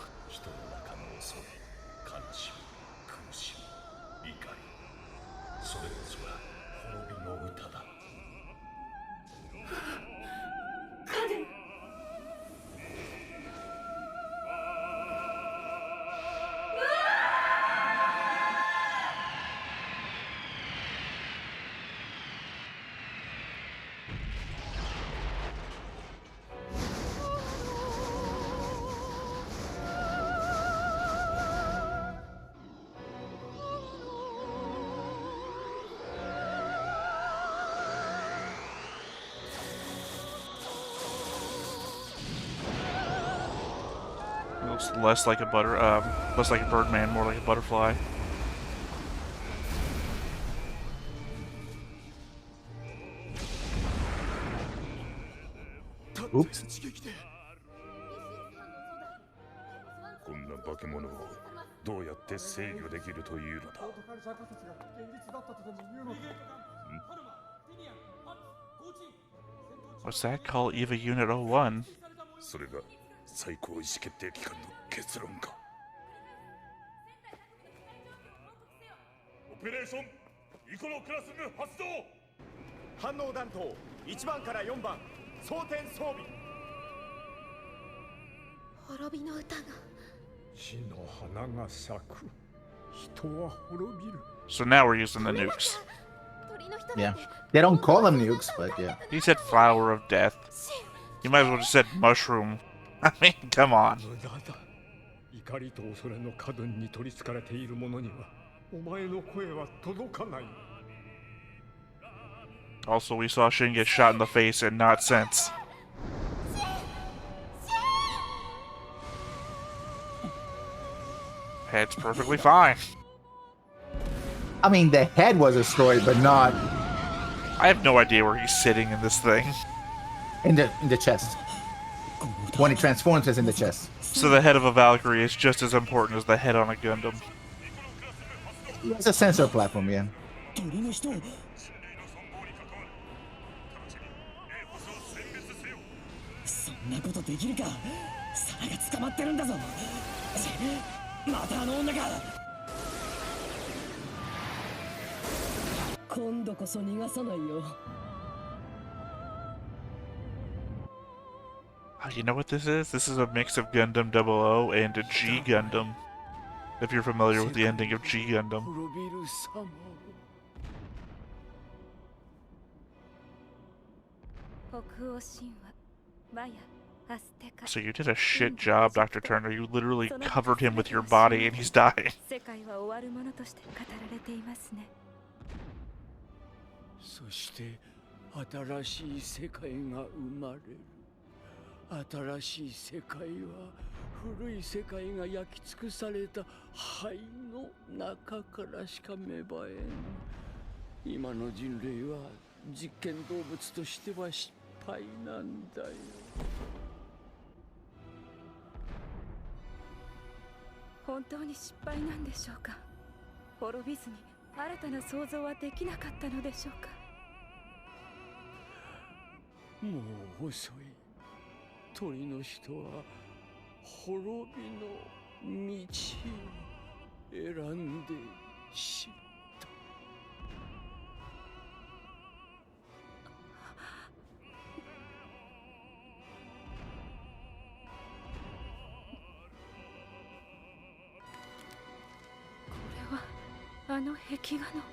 Looks less like a less like a birdman, more like a butterfly. Oops. こんな化け物をどうやって制御できるというのだ。What's that? Call EVA Unit 01. それが最高意思決定機関の結論か。オペレーションイコノクラス部発動。反応弾頭1番から4番装填装備。滅びの歌が。死の花が咲く。人は滅びる。 So now we're using the nukes. Yeah. They don't call them nukes, but yeah. He said flower of death. You might as well have said mushroom. I mean, come on. 怒りと恐れの過分に取りつかれている者にはお前の声は届かない。 Also, we saw Shin get shot in the face and not sense. Head's perfectly fine. I mean, the head was destroyed, but not I have no idea where he's sitting in this thing. in the chest. When it transforms, it's in the chest. So the head of a Valkyrie is just as important as the head on a Gundam. It's a sensor platform, yeah. そんなことできるか。サラが捕まってるんだぞ。またあの女か。今度こそ逃がさないよ。You know what this is? This is a mix of Gundam 00 and a G Gundam. If you're familiar with the ending of G Gundam. 滅びる様を北欧神話マヤアステカ So you did a shit job, Dr. Turner. You literally covered him with your body and he's dying. 世界は終わるものとして語られていますね。そして新しい世界が生まれる。新しい世界は古い世界が焼き尽くされた灰の中からしか芽生えん。今の人類は実験動物としては失敗なんだよ。本当に失敗なんでしょうか。滅びずに新たな創造はできなかったのでしょうか。もう遅い。鳥の人は滅びの道を選んで死んだ。これはあの壁画の。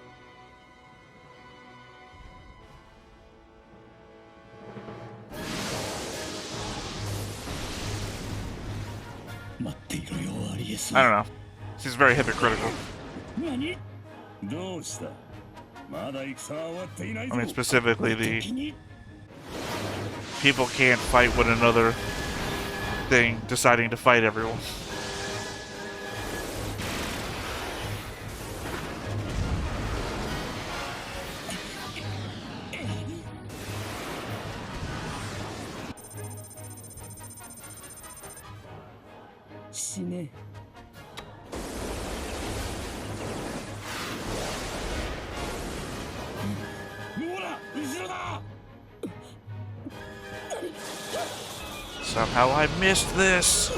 I don't know. She's very hypocritical. I mean, specifically the people can't fight one another thing, deciding to fight everyone. Somehow I missed this.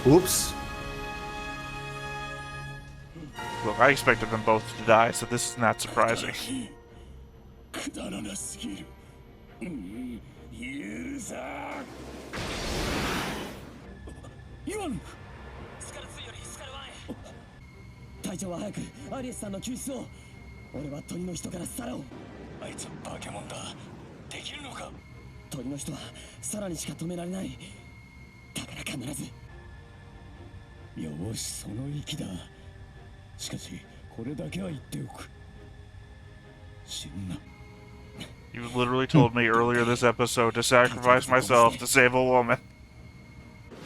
Oops. Look, I expected them both to die, so this is not surprising. You literally told me earlier this episode to sacrifice myself to save a woman.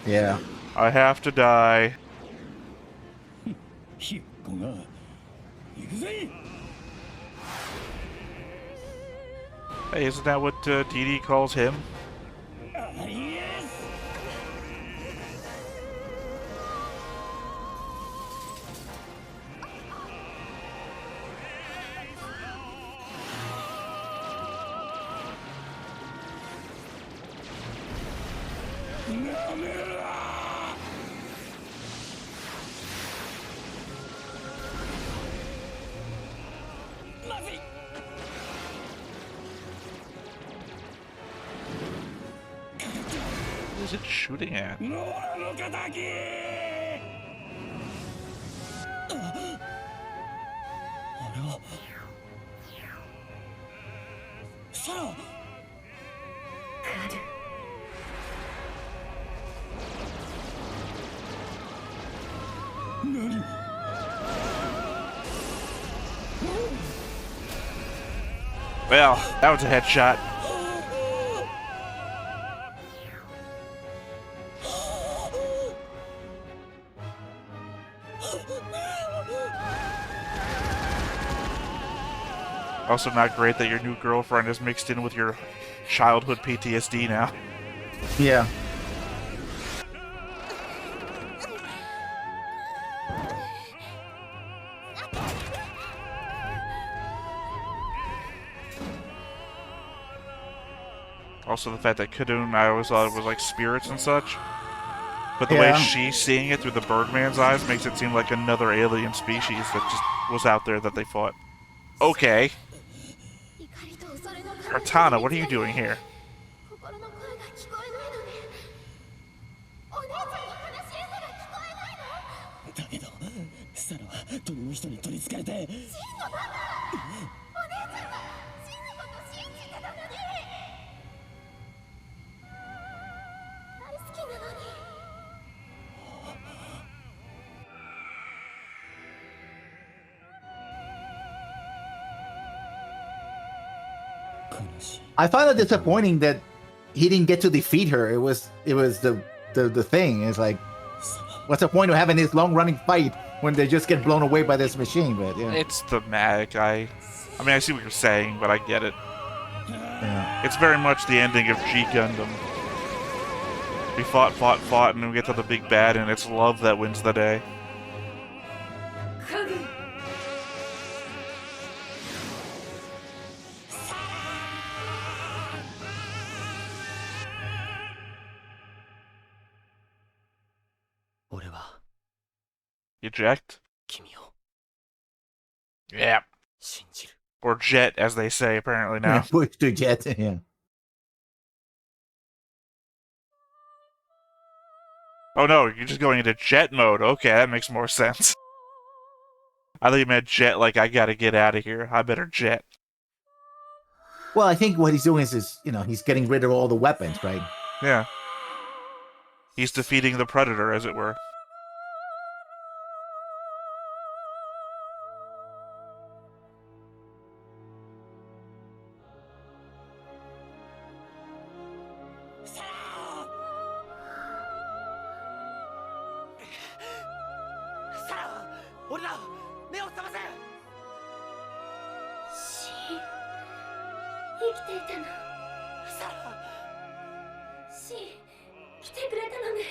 Yeah. I have to die. Hey, isn't that what Dee calls him? What is it shooting at? Well, that was a headshot. Also not great that your new girlfriend is mixed in with your childhood PTSD now. Yeah. Also the fact that Kadun, I always thought it was like spirits and such. But the way she's seeing it through the Birdman's eyes makes it seem like another alien species that just was out there that they fought. Okay. 怒りと恐れの感情 Cortana, what are you doing here? 心の声が聞こえないのね。お姉ちゃんの話し餌が聞こえないの。だけどサラは鳥の人に取りつかれて。真のだからお姉ちゃんが真のこと信じてたのに。大好きなのに。 I find it disappointing that he didn't get to defeat her. It was the thing. It's like, what's the point of having this long running fight when they just get blown away by this machine? But yeah, It's thematic. I mean, I see what you're saying, but I get it. yeah. It's very much the ending of G Gundam. We fought, and then we get to the big bad, and it's love that wins the day. 俺は Eject? 君を Yeah. 信じる。 Or jet, as they say, apparently now. Push to jet. Yeah. Oh no, you're just going into jet mode. Okay, that makes more sense. I thought you meant jet like, I gotta get out of here. I better jet. Well, I think what he's doing is he's getting rid of all the weapons, right? Yeah. He's defeating the Predator, as it were. Sarah! 俺ら目を覚ませ。生きていたの。サラシン、来てくれたのね。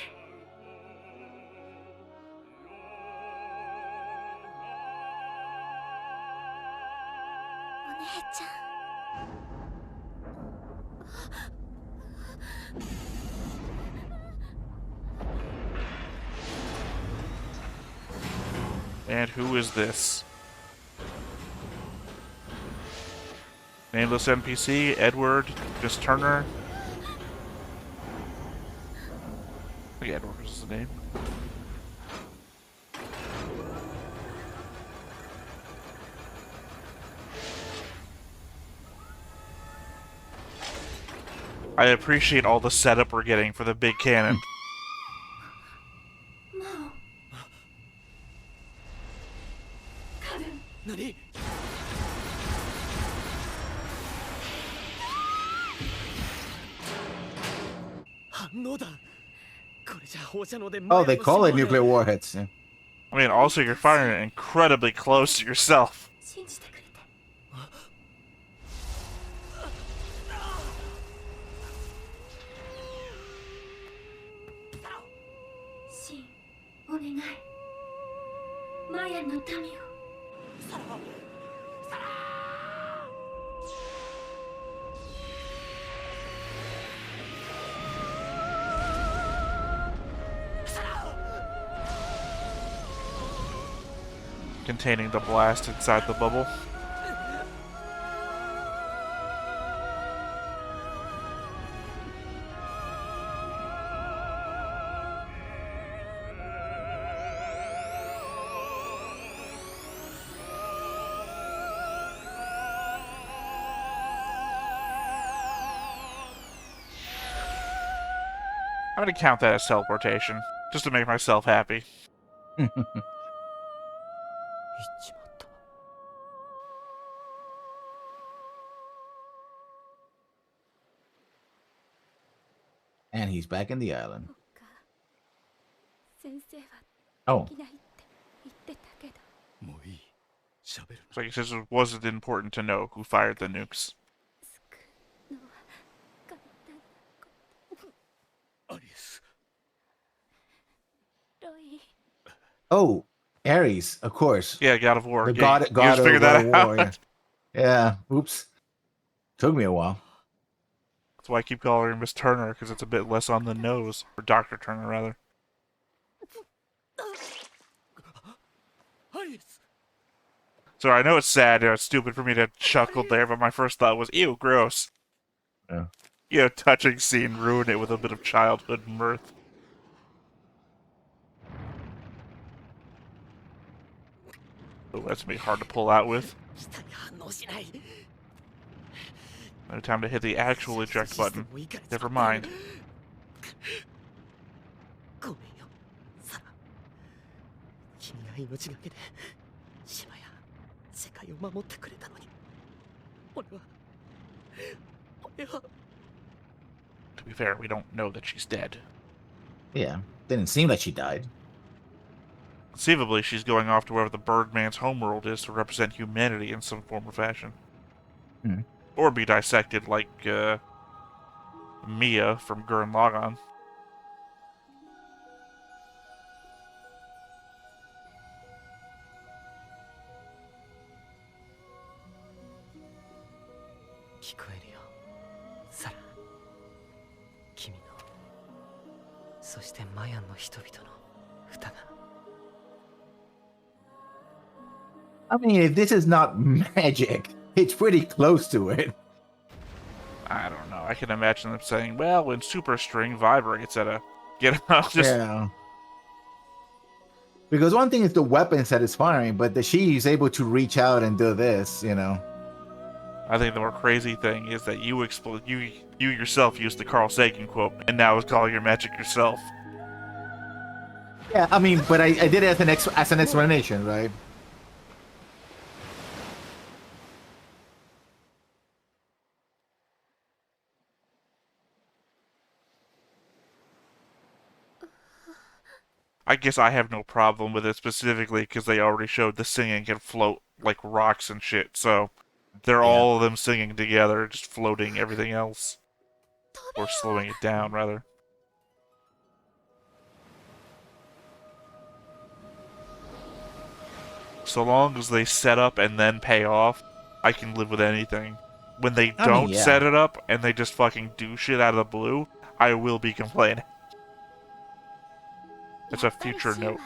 お姉ちゃん。 And who is this? Nameless NPC, Edward, Miss Turner. I think Edward was his name. I appreciate all the setup we're getting for the big cannon. 何？反応だ。これじゃ放射能で Oh, they call it nuclear warheads. Yeah. I mean, also you're firing it incredibly close to yourself. 信じてくれて。シン、お願い。マヤの民を。サラサラ Containing the blast inside the bubble. I'm gonna count that as teleportation, just to make myself happy. And he's back in the island. 先生は Oh. できないって言ってたけど。もういい。喋る。 So he says it wasn't important to know who fired the nukes. のは簡単なこと。アリス。ロイ。 Oh, Ares, of course. Yeah, God of War. The Yeah, god, you god just of figured that war. out. Yeah. Oops. Took me a while. That's why I keep calling her Miss Turner, because it's a bit less on the nose. Or Dr. Turner, rather. アリス。So I know it's sad and it's stupid for me to chuckle there, but my first thought was, ew, gross. Yeah. Touching scene, ruin it with a bit of childhood mirth. Oh, that's gonna be hard to pull out with. 下に反応しない。 No time to hit the actual eject button. もいいから使 Never って mind. ごめんよ、サラ。君が命がけで島や世界を守ってくれたのに、俺は。 To be fair, we don't know that she's dead. Yeah, didn't seem like she died. Conceivably, she's going off to wherever the Birdman's homeworld is to represent humanity in some form or fashion. Hmm. Or be dissected like, Mia from Gurren Lagann. I mean, if this is not magic, it's pretty close to it. I don't know. I can imagine them saying, well, when Super String vibrates at a... Get out, just... Yeah. Because one thing is the weapons that is firing, but she is able to reach out and do this, you know. I think the more crazy thing is that you yourself used the Carl Sagan quote, and now is calling your magic yourself. Yeah, I mean, but I did it as an explanation, right? I guess I have no problem with it specifically because they already showed the singing can float like rocks and shit, so they're all of them singing together, just floating everything else. Or slowing it down, rather. So long as they set up and then pay off, I can live with anything. When they don't set it up and they just fucking do shit out of the blue, I will be complaining. It's a future note.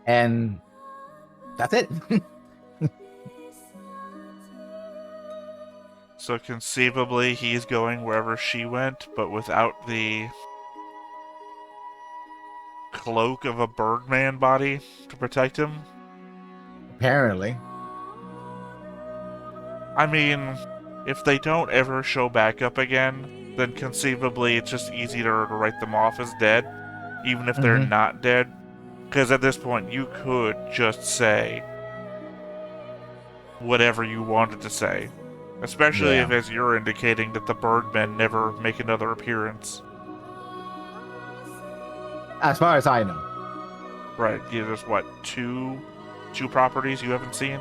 And that's it. So conceivably, he's going wherever she went, but without the cloak of a Birdman body to protect him? Apparently. I mean, if they don't ever show back up again, then conceivably it's just easy to write them off as dead, even if they're not dead. Because at this point, you could just say whatever you wanted to say. Especially if, as you're indicating, that the Birdmen never make another appearance. As far as I know. Right, there's what, two properties you haven't seen?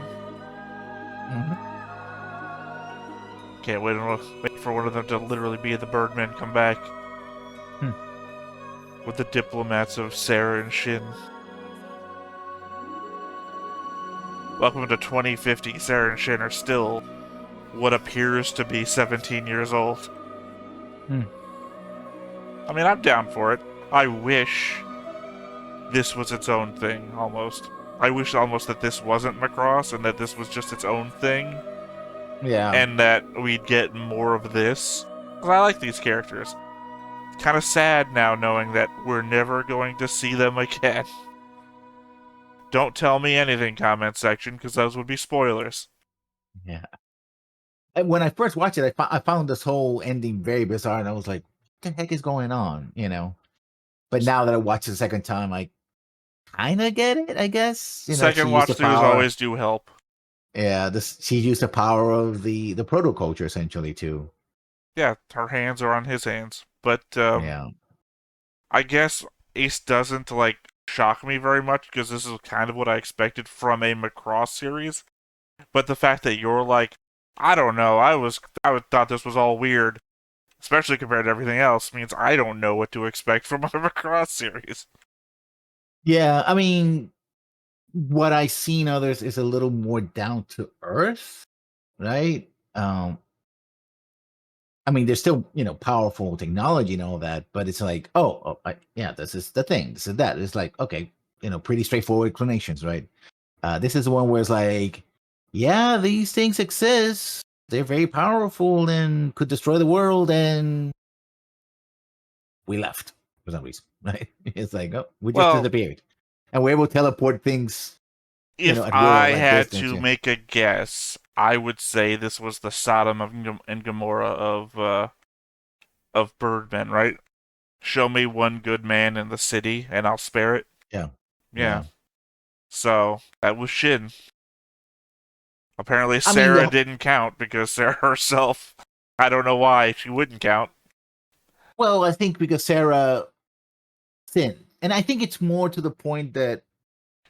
Can't wait for one of them to literally be the Birdmen come back. With the diplomats of Sarah and Shin. Welcome to 2050, Sarah and Shin are still what appears to be 17 years old. I mean, I'm down for it. I wish this was its own thing, almost. I wish almost that this wasn't Macross and that this was just its own thing. Yeah. And that we'd get more of this. Because I like these characters. It's kind of sad now knowing that we're never going to see them again. Don't tell me anything, comment section, because those would be spoilers. Yeah. And when I first watched it, I found this whole ending very bizarre, and I was like, what the heck is going on, you know? But now that I watched it the second time, I kind of get it, I guess. You know, second watch throughs always do help. Yeah, she used the power of the proto-culture, essentially, too. Yeah, her hands are on his hands. But, yeah. I guess Ace doesn't, like, shock me very much, because this is kind of what I expected from a Macross series. But the fact that you're like, I don't know, I thought this was all weird, especially compared to everything else, means I don't know what to expect from a Macross series. Yeah, I mean, what I seen others is a little more down to earth, right? I mean, there's still powerful technology and all that, but it's like, yeah, this is the thing, this is that. It's like, okay, pretty straightforward explanations, right? This is the one where it's like, yeah, these things exist. They're very powerful and could destroy the world, and we left for some reason, right? It's like, oh, we just Well, disappeared, and we're able to teleport things, if at will, I like had distance. to Yeah. make a guess, I would say this was the Sodom and Gomorrah of Birdmen, right? Show me one good man in the city, and I'll spare it. Yeah. Yeah. Yeah. So that was Shin. Apparently, I mean, Sarah didn't count because Sarah herself. I don't know why she wouldn't count. well, I think because Sarah sinned, and I think it's more to the point that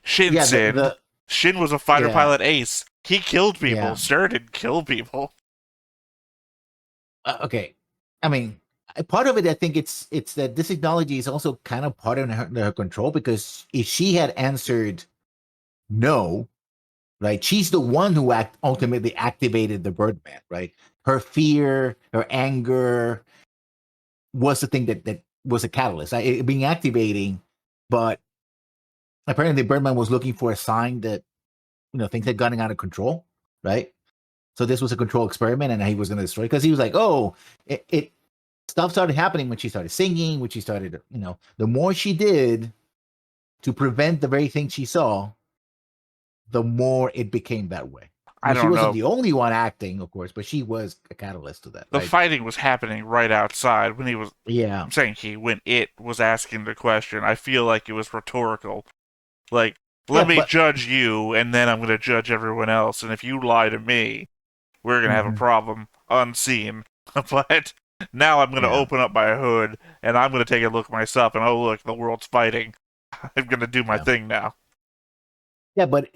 Shin yeah, sinned. Shin was a fighter yeah, pilot ace. He killed people. yeah. Sarah didn't kill people. Okay, I mean, part of it, I think it's that this technology is also kind of part of her control, because if she had answered no, right, she's the one who ultimately activated the Birdman, right? Her fear, her anger was the thing that was a catalyst, it being activating, but apparently Birdman was looking for a sign that things had gotten out of control, right? So this was a control experiment, and he was going to destroy, because he was like, oh, it stuff started happening when she started singing, when she started, the more she did to prevent the very thing she saw, the more it became that way. I I mean, she don't wasn't know. the only one acting, of course, but she was a catalyst to that, The right? fighting was happening right outside when he was. Yeah. I'm saying when it was asking the question. I feel like it was rhetorical. Like, Yeah, let me but judge you, and then I'm going to judge everyone else. And if you lie to me, we're going to have a mhm, problem unseen. But now I'm going to yeah, open up my hood, and I'm going to take a look myself, and oh, look, the world's fighting. I'm going to do my yeah, thing now. yeah, but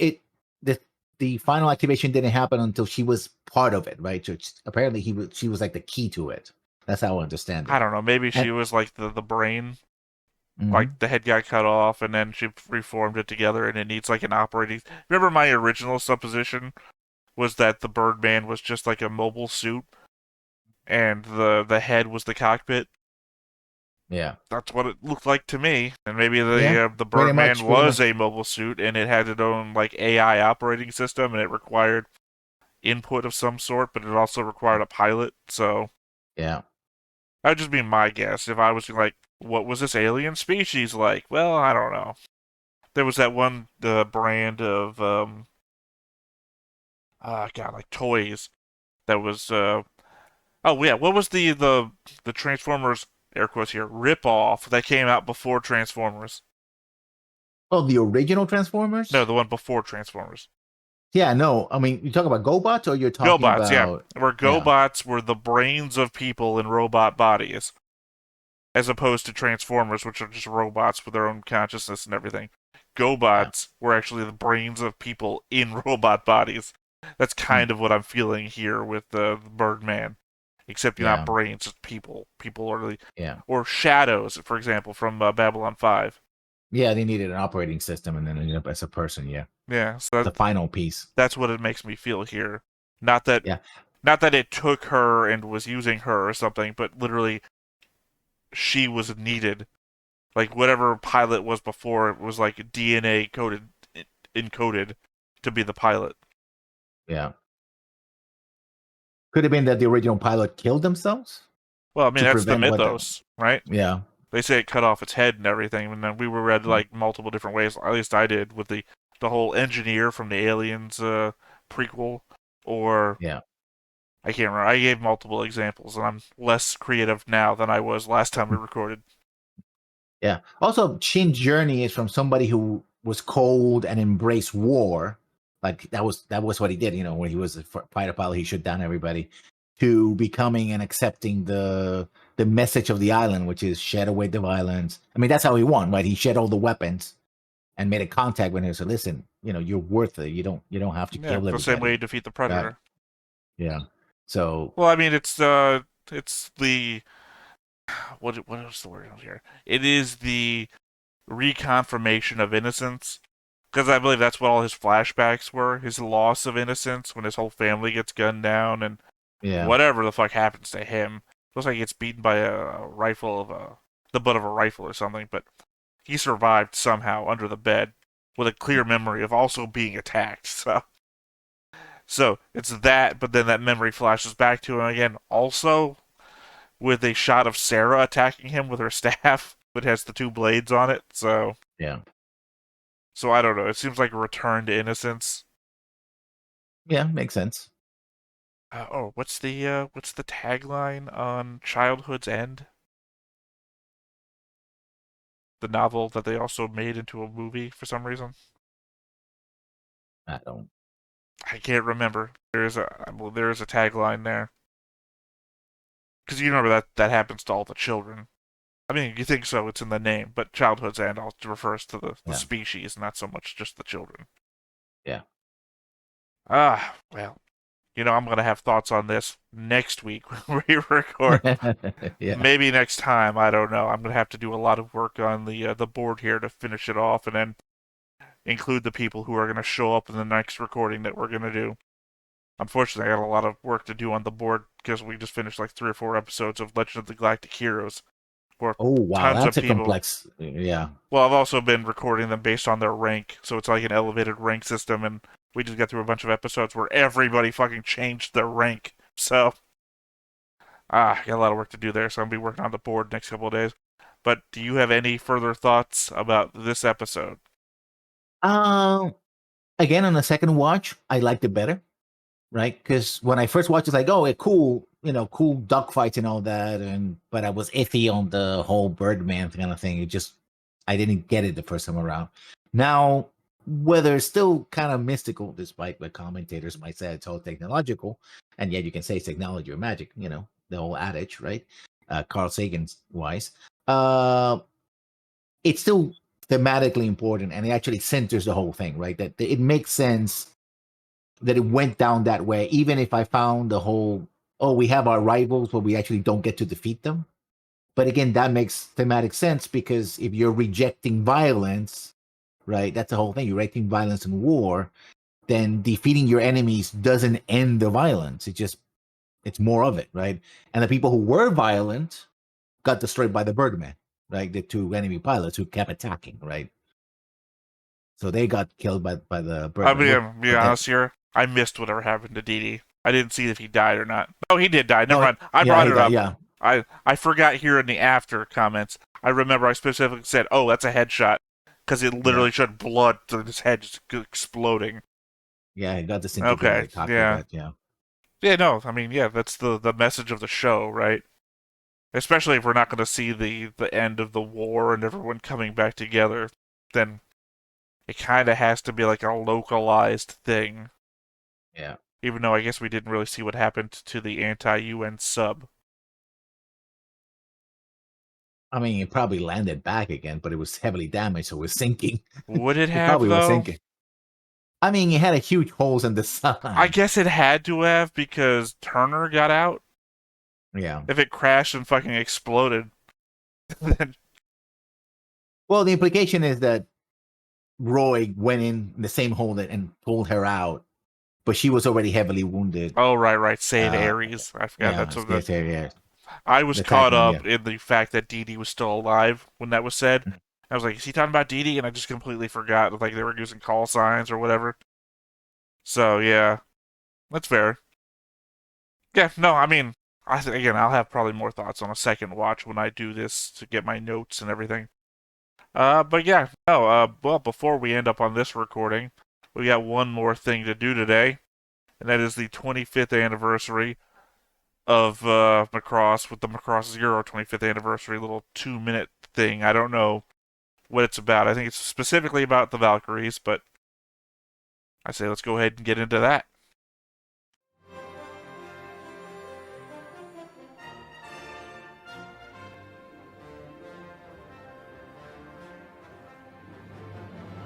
the final activation didn't happen until she was part of it, right? So apparently she was like the key to it. That's how I understand I it. don't know. Maybe she And was like the brain. Like, mhm, the head got cut off, and then she reformed it together, and it needs like an operating. Remember, my original supposition was that the Birdman was just like a mobile suit, and the head was the cockpit. yeah, That's what it looked like to me. And maybe yeah, the pretty Birdman much, pretty was much, a mobile suit, and it had its own like AI operating system, and it required input of some sort, but it also required a pilot. So yeah. that would just be my guess. If I was like, what was this alien species like? Well, I don't know. There was that one brand of God, like toys that was oh yeah, what was the Transformers, air quotes here, rip off that came out before Transformers? Oh, the original No, Transformers? the one before Transformers. Yeah, no. I mean, you talking about GoBots, or you're talking GoBots, yeah. about Where yeah. GoBots were the brains of people in robot bodies, as opposed to Transformers, which are just robots with their own consciousness and everything. Yeah. GoBots were actually the brains of people in robot bodies. That's Hmm. kind of what I'm feeling here with the Birdman. Except you're not Yeah. brains, it's people. People are really. Yeah. Or shadows, for example, from Babylon 5. Yeah, they needed an operating system, and then ended up as a person, yeah. Yeah, so The final piece. that's what it makes me feel here. Not that Yeah. not that it took her and was using her or something, but literally she was needed. Like whatever pilot was before, it was like DNA coded, encoded to be the pilot. Yeah. Could have been that the original pilot killed themselves Well, I mean to that's the prevent what the mythos, right? yeah. They say it cut off its head and everything, and then we were read Mm. like multiple different ways. At least I did with the whole engineer from the Aliens prequel, or Yeah. I can't remember. I gave multiple examples, and I'm less creative now than I was last time we recorded. Yeah. Also, Shin's journey is from somebody who was cold and embraced war. Like that was what he did, when he was a fighter pilot, he shut down everybody, to becoming and accepting the message of the island, which is shed away the violence. I mean, that's how he won, right? He shed all the weapons and made a contact with him. So listen, you're worth it. You don't have to Yeah, kill the same way everybody. you defeat the Right. Predator. Yeah. So Well, I mean, it's the what is the word here? It is the reconfirmation of innocence. Because I believe that's what all his flashbacks were, his loss of innocence when his whole family gets gunned down and Yeah. whatever the fuck happens to him. Looks like he gets beaten by a rifle of the butt of a rifle or something, but he survived somehow under the bed with a clear memory of also being attacked. So it's that, but then that memory flashes back to him again, also with a shot of Sarah attacking him with her staff, that has the two blades on it. Yeah. So I don't know. It seems like a return to innocence. Yeah, makes sense. What's the tagline on Childhood's End? The novel that they also made into a movie for some reason. I don't. I can't remember. There is a tagline there. Because you remember that happens to all the children. I mean, you think so, it's in the name, but Childhood's End also refers to the species, not so much just the children. Yeah. Well, I'm going to have thoughts on this next week when we record. Yeah. Maybe next time, I don't know. I'm going to have to do a lot of work on the board here to finish it off and then include the people who are going to show up in the next recording that we're going to do. Unfortunately, I got a lot of work to do on the board because we just finished like 3 or 4 episodes of Legend of the Galactic Heroes. Where Oh wow, tons that's of a people, complex. Yeah. Well, I've also been recording them based on their rank, so it's like an elevated rank system, and we just got through a bunch of episodes where everybody fucking changed their rank. So, got a lot of work to do there, so I'm going to be working on the board next couple of days. But do you have any further thoughts about this episode? Again, on the second watch, I liked it better, right? Because when I first watched, it's like, oh, cool, cool dogfights and all that, but I was iffy on the whole Birdman kind of thing. I didn't get it the first time around. Now, whether it's still kind of mystical, despite what commentators might say it's all technological, and yet you can say it's technology or magic, the whole adage, right? Carl Sagan's wise. It's still thematically important, and it actually centers the whole thing, right? That it makes sense that it went down that way, even if I found the whole, we have our rivals, but we actually don't get to defeat them. But again, that makes thematic sense because if you're rejecting violence, right, that's the whole thing. You're rejecting violence in war, then defeating your enemies doesn't end the violence. It's more of it, right? And the people who were violent got destroyed by the Birdman, right? The two enemy pilots who kept attacking, right? So they got killed by the Birdman. I'll be honest here. I missed whatever happened to Dee. I didn't see if he died or not. No, he did die. Never mind. I brought it up. Yeah. I forgot here in the after comments. I remember I specifically said, "Oh, that's a headshot," because it literally shed blood to his head just exploding. Yeah, he got disintegrated. Okay. Yeah. Yeah. No, I mean, yeah, that's the message of the show, right? Especially if we're not going to see the end of the war and everyone coming back together, then it kind of has to be like a localized thing. Yeah. Even though I guess we didn't really see what happened to the anti-UN sub. I mean, it probably landed back again, but it was heavily damaged, so it was sinking. Would it have, probably though? was sinking. I mean, it had a huge holes in the side. I guess it had to have because Turner got out. Yeah. If it crashed and fucking exploded, then... Well, the implication is that Roy went in the same hole and pulled her out, but she was already heavily wounded. Oh, right. Save Ares. I forgot that's what that... Yeah. I was caught up in the fact that Dee was still alive when that was said. I was like, is he talking about Dee? And I just completely forgot. Like, they were using call signs or whatever. So, yeah. That's fair. Yeah, no, I mean, again, I'll have probably more thoughts on a second watch when I do this to get my notes and everything. But yeah, no, well, before we end up on this recording, we got one more thing to do today, and that is the 25th anniversary of Macross with the Macross Zero 25th anniversary little 2-minute thing. I don't know what it's about. I think it's specifically about the Valkyries, but I say let's go ahead and get into that.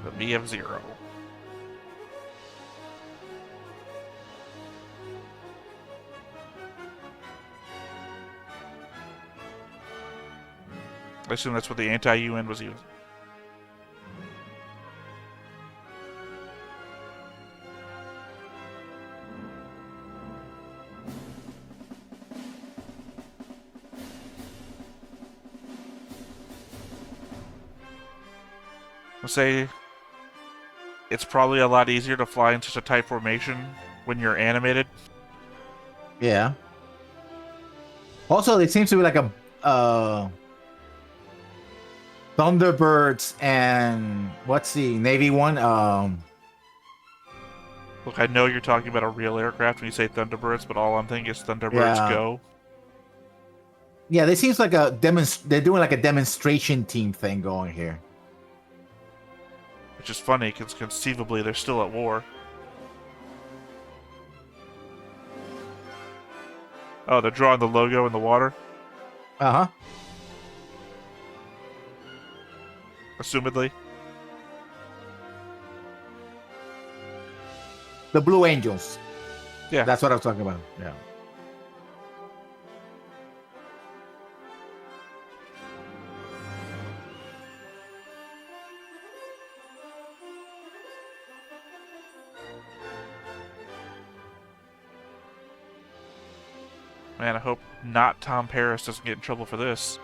The BF-0. I assume that's what the anti-UN was using. say it's probably a lot easier to fly in such a tight formation when you're animated. Yeah. Also, it seems to be like a Thunderbirds and what's the Navy one? Look, I know you're talking about a real aircraft when you say Thunderbirds, but all I'm thinking is Thunderbirds Yeah. Go. Yeah, this seems like they're doing like a demonstration team thing going here. Which is funny, because conceivably they're still at war. Oh, they're drawing the logo in the water? Uh-huh. Assumedly. The Blue Angels. Yeah. That's what I was talking about. Yeah. Man, I hope not Tom Paris doesn't get in trouble for this.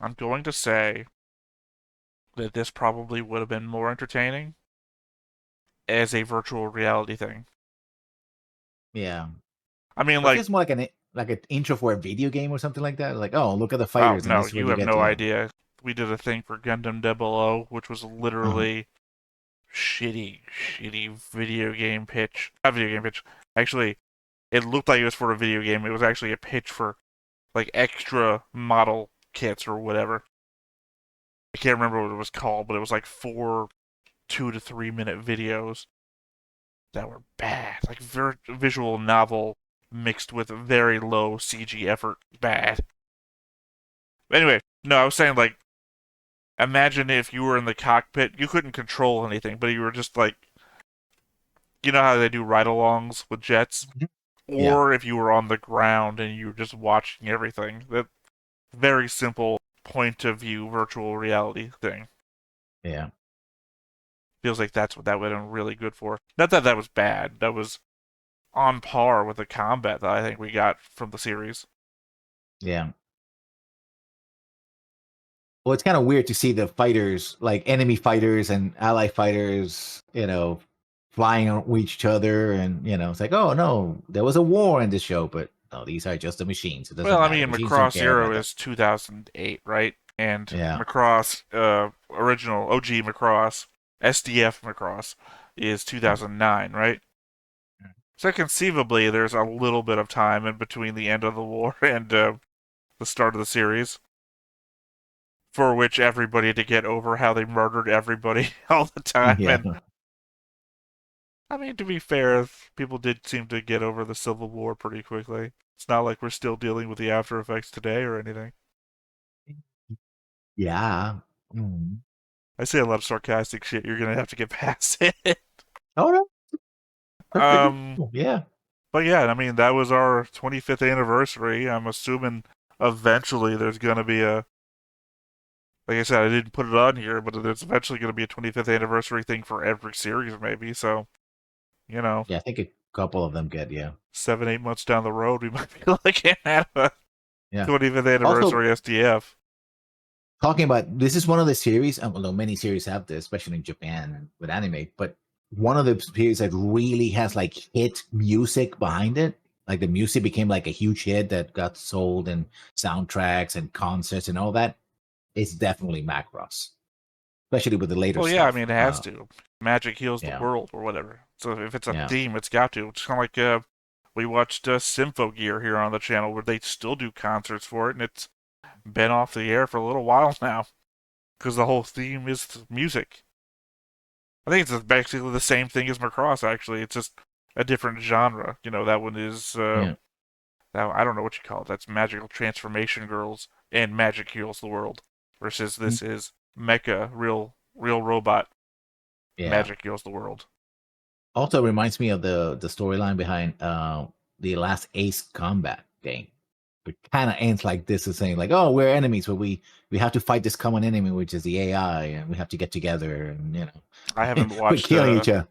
I'm going to say that this probably would have been more entertaining as a virtual reality thing. Yeah. I mean, But like, it's more like an intro for a video game or something like that. Like, oh, look at the oh fighters. and no, this is where you have get no to- idea. We did a thing for Gundam 00, which was literally shitty video game pitch. Not video game pitch. Actually, it looked like it was for a video game. It was actually a pitch for like extra model kits or whatever. I can't remember what it was called, but it was like 4 2 to 3 minute videos that were bad. Like visual novel mixed with very low CG effort. Bad. Anyway, no, I was saying, like, imagine if you were in the cockpit, you couldn't control anything, but you were just like, you know how they do ride-alongs with jets? Yeah. Or if you were on the ground and you were just watching everything. That very simple point of view virtual reality thing. Yeah. Feels like that's what that would have been really good for. Not that that was bad. That was on par with the combat that I think we got from the series. Yeah. Well, it's kind of weird to see the fighters, like enemy fighters and ally fighters, flying on each other, and it's like, oh no, there was a war in this show, but no, these are just the machines. It doesn't Well, I matter. mean, Machines don't Macross care Zero about that. is 2008, right? And Yeah. Macross, original OG Macross, SDF Macross, is 2009, right? So conceivably, there's a little bit of time in between the end of the war and the start of the series, for which everybody to get over how they murdered everybody all the time. Yeah. And I mean, to be fair, people did seem to get over the Civil War pretty quickly. It's not like we're still dealing with the after effects today or anything. Yeah. Mm. I say a lot of sarcastic shit. You're gonna have to get past it. Oh no. Yeah. But yeah, I mean, that was our 25th anniversary. I'm assuming eventually there's gonna be a. Like I said, I didn't put it on here, but there's eventually gonna be a 25th anniversary thing for every series, maybe. So, Yeah, I think a couple of them get 7-8 months down the road, we might be looking at a 25th anniversary SDF. Talking about this is one of the series, although many series have this, especially in Japan with anime, but one of the series that really has like hit music behind it. Like the music became like a huge hit that got sold in soundtracks and concerts and all that. It's definitely Macross, especially with the later Well, stuff. yeah, I mean, it has to. Magic heals the yeah. world or whatever. So if it's a Yeah. theme, it's got to. It's kind of like we watched Sympho Gear here on the channel where they still do concerts for it, and it's been off the air for a little while now because the whole theme is music. I think it's basically the same thing as Macross, actually. It's just a different genre. That one is, that, I don't know what you call it. That's Magical Transformation Girls and Magic Heals the World. Versus this is Mecha, real robot. Yeah. Magic Heals the World. Also reminds me of the storyline behind the last Ace Combat game. It kind of ends like this, is saying like, "Oh, we're enemies, but we have to fight this common enemy, which is the AI, and we have to get together, and I haven't we're watched. killing each other."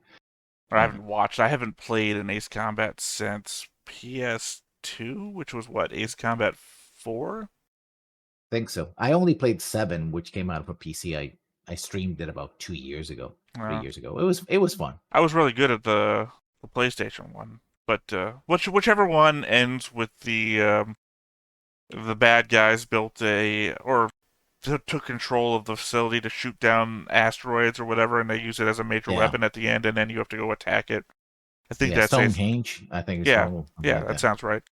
I haven't watched. I haven't played an Ace Combat since PS2, which was what, Ace Combat 4. Think so. I only played 7, which came out for PC. I streamed it about 2 years ago, 3 years ago. It was fun. I was really good at the PlayStation one, but whichever one ends with the bad guys took control of the facility to shoot down asteroids or whatever, and they use it as a major weapon at the end, and then you have to go attack it. I think that's Stonehenge. I think it's that sounds right.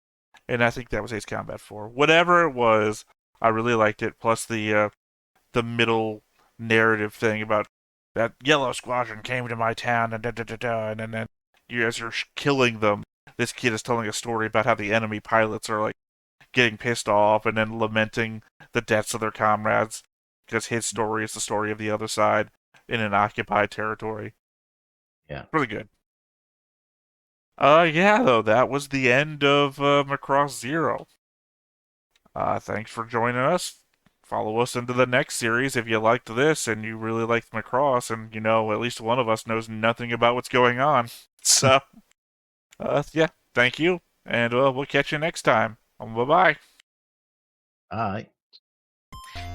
And I think that was Ace Combat 4. Whatever it was, I really liked it. Plus the middle narrative thing about that yellow squadron came to my town and and then as you're killing them, this kid is telling a story about how the enemy pilots are like getting pissed off and then lamenting the deaths of their comrades because his story is the story of the other side in an occupied territory. Yeah, really good. Though that was the end of Macross Zero. Thanks for joining us. Follow us into the next series if you liked this and you really liked Macross, and at least one of us knows nothing about what's going on. So, thank you, and we'll catch you next time. Bye-bye. All right.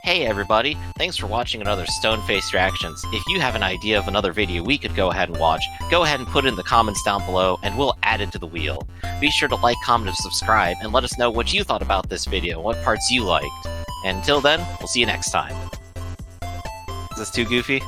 Hey everybody, thanks for watching another Stone-Faced Reactions. If you have an idea of another video we could go ahead and watch, go ahead and put it in the comments down below and we'll add it to the wheel. Be sure to like, comment, and subscribe, and let us know what you thought about this video, what parts you liked. And until then, we'll see you next time. Is this too goofy?